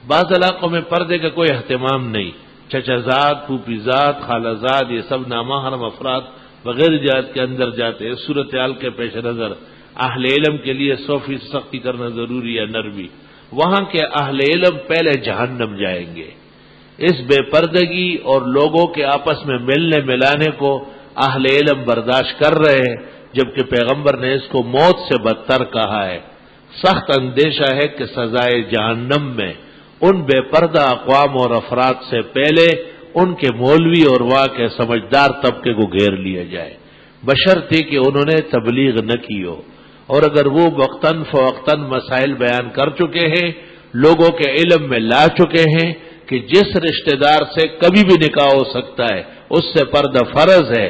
Speaker 1: بعض علاقوں میں پردے کا کوئی اہتمام نہیں، چچا زاد، پھوپھی زاد، خالہ زاد، یہ سب نامحرم افراد بغیر اجازت کے اندر جاتے ہیں۔ صورتحال کے پیش نظر اہل علم کے لیے 100% سختی کرنا ضروری ہے، نرمی۔ وہاں کے اہل علم پہلے جہنم جائیں گے۔ اس بے پردگی اور لوگوں کے آپس میں ملنے ملانے کو اہل علم برداشت کر رہے ہیں، جبکہ پیغمبر نے اس کو موت سے بدتر کہا ہے۔ سخت اندیشہ ہے کہ سزائے جہنم میں ان بے پردہ اقوام اور افراد سے پہلے ان کے مولوی اور وہاں کے سمجھدار طبقے کو گھیر لیا جائے، بشرطے کہ انہوں نے تبلیغ نہ کی ہو، اور اگر وہ وقتاً فوقتاً مسائل بیان کر چکے ہیں، لوگوں کے علم میں لا چکے ہیں کہ جس رشتہ دار سے کبھی بھی نکاح ہو سکتا ہے اس سے پردہ فرض ہے،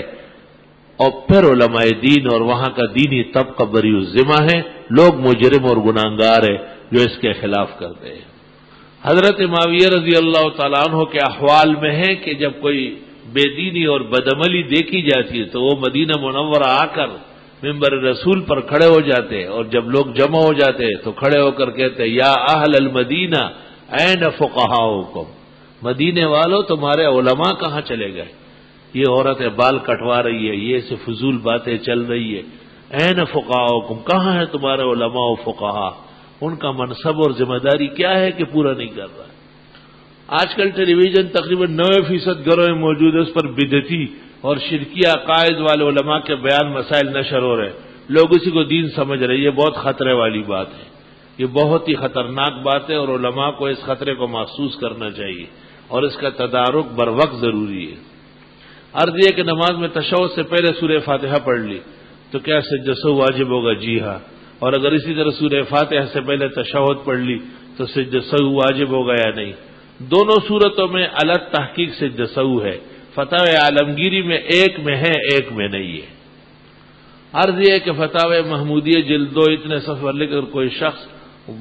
Speaker 1: اور پھر علماء دین اور وہاں کا دینی طبقہ بری الذمہ ہے، لوگ مجرم اور گناہگار ہیں جو اس کے خلاف کرتے ہیں۔ حضرت معاویہ رضی اللہ تعالیٰ عنہ کے احوال میں ہے کہ جب کوئی بے دینی اور بدعملی دیکھی جاتی ہے تو وہ مدینہ منورہ آ کر ممبر رسول پر کھڑے ہو جاتے، اور جب لوگ جمع ہو جاتے تو کھڑے ہو کر کہتے یا اہل المدینہ این فقہاؤکم، مدینے والوں تمہارے علماء کہاں چلے گئے؟ یہ عورتیں بال کٹوا رہی ہے، یہ سے فضول باتیں چل رہی ہے، این فقہاؤکم، کہاں ہے تمہارے علماء و فقہا؟ ان کا منصب اور ذمہ داری کیا ہے کہ پورا نہیں کر رہا؟ آج کل ٹیلی ویژن تقریباً 90% گھروں میں موجود ہے، اس پر بدعتی اور شرکی عقائد والے علماء کے بیان مسائل نشر ہو رہے ہیں، لوگ اسی کو دین سمجھ رہے ہیں۔ یہ بہت خطرے والی بات ہے، یہ بہت ہی خطرناک بات ہے، اور علماء کو اس خطرے کو محسوس کرنا چاہیے اور اس کا تدارک بر وقت ضروری ہے۔ عرض یہ کہ نماز میں تشہد سے پہلے سورہ فاتحہ پڑھ لی تو کیا سجدہ سہو واجب ہوگا؟ جی ہاں۔ اور اگر اسی طرح سورہ فاتحہ سے پہلے تشہد پڑھ لی تو سجدہ سہو واجب ہوگا یا نہیں؟ دونوں صورتوں میں الگ تحقیق سجدہ سہو ہے، فتح عالمگیری میں ایک میں ہے، ایک میں نہیں ہے۔ عرض یہ کہ فتاوی محمودیہ جلد 2 اتنے صفحے لکھ کر کوئی شخص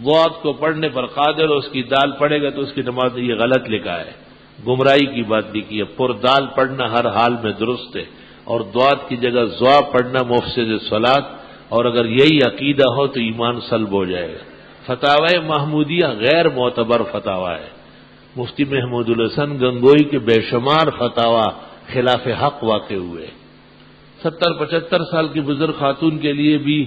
Speaker 1: ضاد کو پڑھنے پر قادر اور اس کی دال پڑھے گا تو اس کی نماز یہ غلط لکھا ہے، گمراہی کی بات لکھی ہے۔ پر دال پڑھنا ہر حال میں درست ہے، اور ضاد کی جگہ ضا پڑھنا مفسد صلاۃ، اور اگر یہی عقیدہ ہو تو ایمان سلب ہو جائے گا۔ فتاوی محمودیہ غیر معتبر فتاوی ہے۔ مفتی محمود الحسن گنگوئی کے بے شمار فتاوی خلاف حق واقع ہوئے۔ 70-75 سال کی بزرگ خاتون کے لیے بھی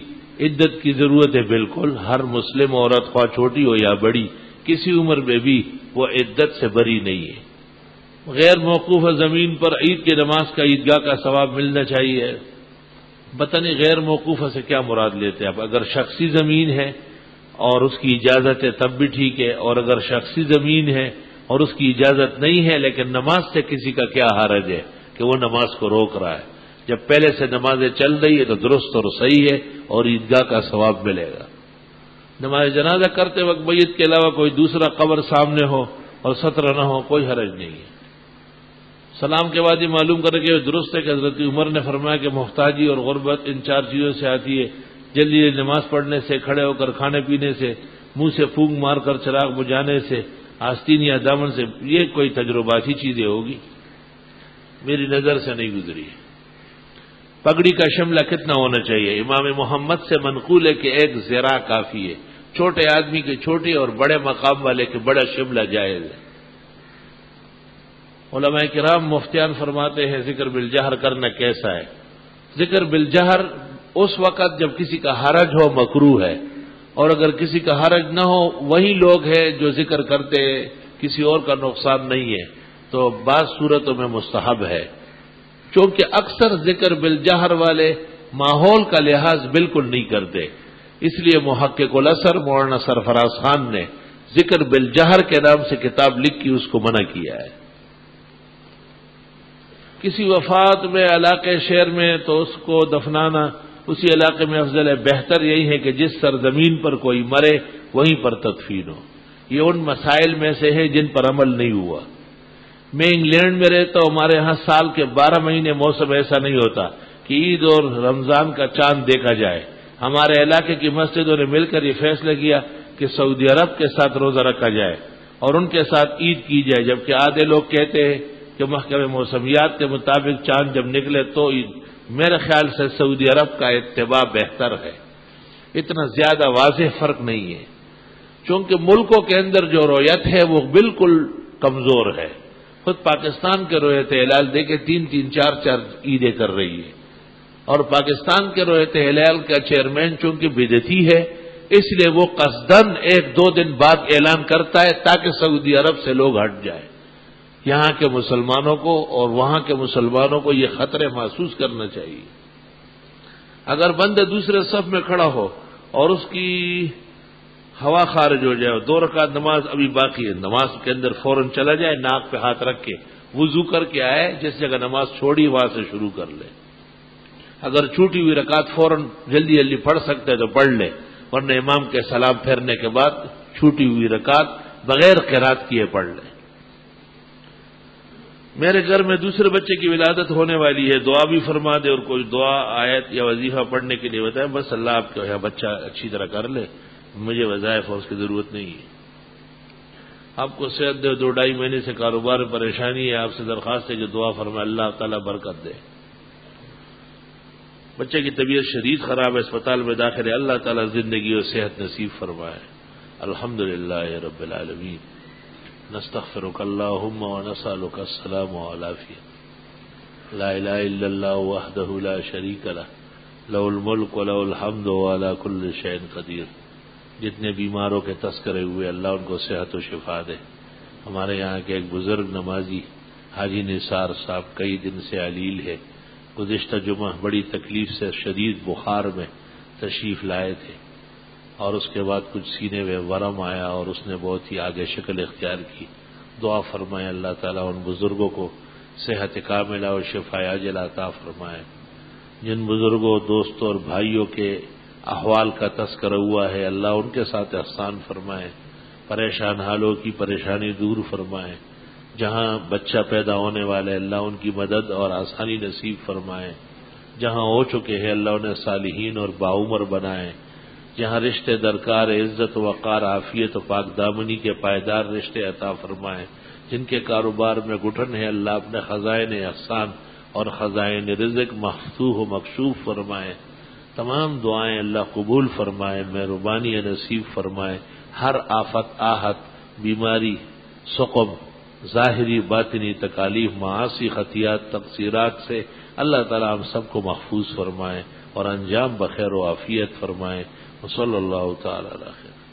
Speaker 1: عدت کی ضرورت ہے، بالکل ہر مسلم عورت خواہ چھوٹی ہو یا بڑی کسی عمر میں بھی وہ عدت سے بری نہیں ہے۔ غیر موقوفہ زمین پر عید کی نماز کا عیدگاہ کا ثواب ملنا چاہیے۔ پتہ نہیں غیر موقوفہ سے کیا مراد لیتے ہیں آپ؟ اگر شخصی زمین ہے اور اس کی اجازت ہے تب بھی ٹھیک ہے، اور اگر شخصی زمین ہے اور اس کی اجازت نہیں ہے لیکن نماز سے کسی کا کیا حرج ہے کہ وہ نماز کو روک رہا ہے؟ جب پہلے سے نمازیں چل رہی ہے تو درست اور صحیح ہے اور عیدگاہ کا ثواب ملے گا۔ نماز جنازہ کرتے وقت میت کے علاوہ کوئی دوسرا قبر سامنے ہو اور سترہ نہ ہو کوئی حرج نہیں ہے۔ سلام کے بعد یہ معلوم کرے کہ درست ہے کہ حضرت عمر نے فرمایا کہ محتاجی اور غربت ان 4 چیزوں سے آتی ہے: جلدی نماز پڑھنے سے، کھڑے ہو کر کھانے پینے سے، منہ سے پھونک مار کر چراغ بجھانے سے، آستین یا دامن سے۔ یہ کوئی تجرباتی چیزیں ہوگی، میری نظر سے نہیں گزری ہے۔ پگڑی کا شملہ کتنا ہونا چاہیے؟ امام محمد سے منقول ہے کہ 1 ذراع کافی ہے۔ چھوٹے آدمی کے چھوٹے اور بڑے مقام والے کے بڑا شملہ جائز ہے۔ علماء کرام مفتیان فرماتے ہیں ذکر بالجہر کرنا کیسا ہے؟ ذکر بالجہر اس وقت جب کسی کا حرج ہو مکروہ ہے، اور اگر کسی کا حرج نہ ہو وہی لوگ ہیں جو ذکر کرتے کسی اور کا نقصان نہیں ہے تو بعض صورتوں میں مستحب ہے۔ چونکہ اکثر ذکر بالجہر والے ماحول کا لحاظ بالکل نہیں کرتے، اس لیے محقق الاثر مولانا سرفراز خان نے ذکر بالجہر کے نام سے کتاب لکھی، اس کو منع کیا ہے۔ کسی وفات میں علاقے شہر میں تو اس کو دفنانا اسی علاقے میں افضل ہے۔ بہتر یہی ہے کہ جس سرزمین پر کوئی مرے وہیں پر تدفین ہو۔ یہ ان مسائل میں سے ہے جن پر عمل نہیں ہوا۔ میں انگلینڈ میں رہتا ہوں، ہمارے ہاں سال کے 12 مہینے موسم ایسا نہیں ہوتا کہ عید اور رمضان کا چاند دیکھا جائے۔ ہمارے علاقے کی مسجدوں نے مل کر یہ فیصلہ کیا کہ سعودی عرب کے ساتھ روزہ رکھا جائے اور ان کے ساتھ عید کی جائے، جبکہ آدھے لوگ کہتے ہیں کہ محکمہ موسمیات کے مطابق چاند جب نکلے تو عید۔ میرے خیال سے سعودی عرب کا اتباع بہتر ہے، اتنا زیادہ واضح فرق نہیں ہے، چونکہ ملکوں کے اندر جو رویت ہے وہ بالکل کمزور ہے۔ خود پاکستان کے رویت ہلال دیکھے 3-3، 4-4 عیدیں کر رہی ہے، اور پاکستان کے رویت ہلال کا چیئرمین چونکہ بدعتی ہے اس لیے وہ قصدن 1-2 دن بعد اعلان کرتا ہے تاکہ سعودی عرب سے لوگ ہٹ جائیں۔ یہاں کے مسلمانوں کو اور وہاں کے مسلمانوں کو یہ خطرے محسوس کرنا چاہیے۔ اگر بندہ دوسرے صف میں کھڑا ہو اور اس کی ہوا خارج ہو جائے، 2 رکعت نماز ابھی باقی ہے، نماز کے اندر فوراً چلا جائے، ناک پہ ہاتھ رکھ کے وضو کر کے آئے، جس جگہ نماز چھوڑی وہاں سے شروع کر لے۔ اگر چھوٹی ہوئی رکعت فوراً جلدی جلدی پڑھ سکتے تو پڑھ لے، ورنہ امام کے سلام پھیرنے کے بعد چھوٹی ہوئی رکعت بغیر قرات کیے پڑھ لے۔ میرے گھر میں دوسرے بچے کی ولادت ہونے والی ہے، دعا بھی فرما دے اور کوئی دعا آیت یا وظیفہ پڑھنے کے لیے بتائیں۔ بس اللہ آپ کے یہاں بچہ اچھی طرح کر لے، مجھے وظائف اور اس کی ضرورت نہیں ہے۔ آپ کو صحت دے، 2-2.5 مہینے سے کاروبار میں پریشانی ہے، آپ سے درخواست ہے کہ دعا فرمائے، اللہ تعالیٰ برکت دے۔ بچے کی طبیعت شدید خراب ہے، اسپتال میں داخل ہے، اللہ تعالیٰ زندگی اور صحت نصیب فرمائے۔ الحمدللہ رب العالمین، نستغفرک اللہم ونسألک السلام والعافیہ۔ لا الہ الا اللہ وحدہ لا شریک لہ، لہ الملک ولہ الحمد وعلی کل شیء قدیر۔ جتنے بیماروں کے تذکرے ہوئے اللہ ان کو صحت و شفا دے۔ ہمارے یہاں کے ایک بزرگ نمازی حاجی نثار صاحب کئی دن سے علیل ہے، گزشتہ جمعہ بڑی تکلیف سے شدید بخار میں تشریف لائے تھے، اور اس کے بعد کچھ سینے میں ورم آیا اور اس نے بہت ہی آگے شکل اختیار کی۔ دعا فرمائے اللہ تعالیٰ ان بزرگوں کو صحت کاملہ اور شفا عاجلہ عطا فرمائے۔ جن بزرگوں، دوستوں اور بھائیوں کے احوال کا تذکرہ ہوا ہے اللہ ان کے ساتھ احسان فرمائے، پریشان حالوں کی پریشانی دور فرمائے۔ جہاں بچہ پیدا ہونے والا ہے اللہ ان کی مدد اور آسانی نصیب فرمائے۔ جہاں ہو چکے ہیں اللہ انہیں صالحین اور باعمر بنائے، جہاں رشتے درکار عزت وقار عافیت و پاک دامنی کے پائیدار رشتے عطا فرمائے، جن کے کاروبار میں گھٹن ہے اللہ اپنے خزائن احسان اور خزائن رزق مفتوح و مکشوف فرمائے، تمام دعائیں اللہ قبول فرمائے، مہربانی نصیب فرمائے، ہر آفت آہت بیماری سقم ظاہری باطنی تکالیف معاصی خطیات تقصیرات سے اللہ تعالی ہم سب کو محفوظ فرمائے اور انجام بخیر و عافیت فرمائے۔ وصلی اللہ تعالی علیہ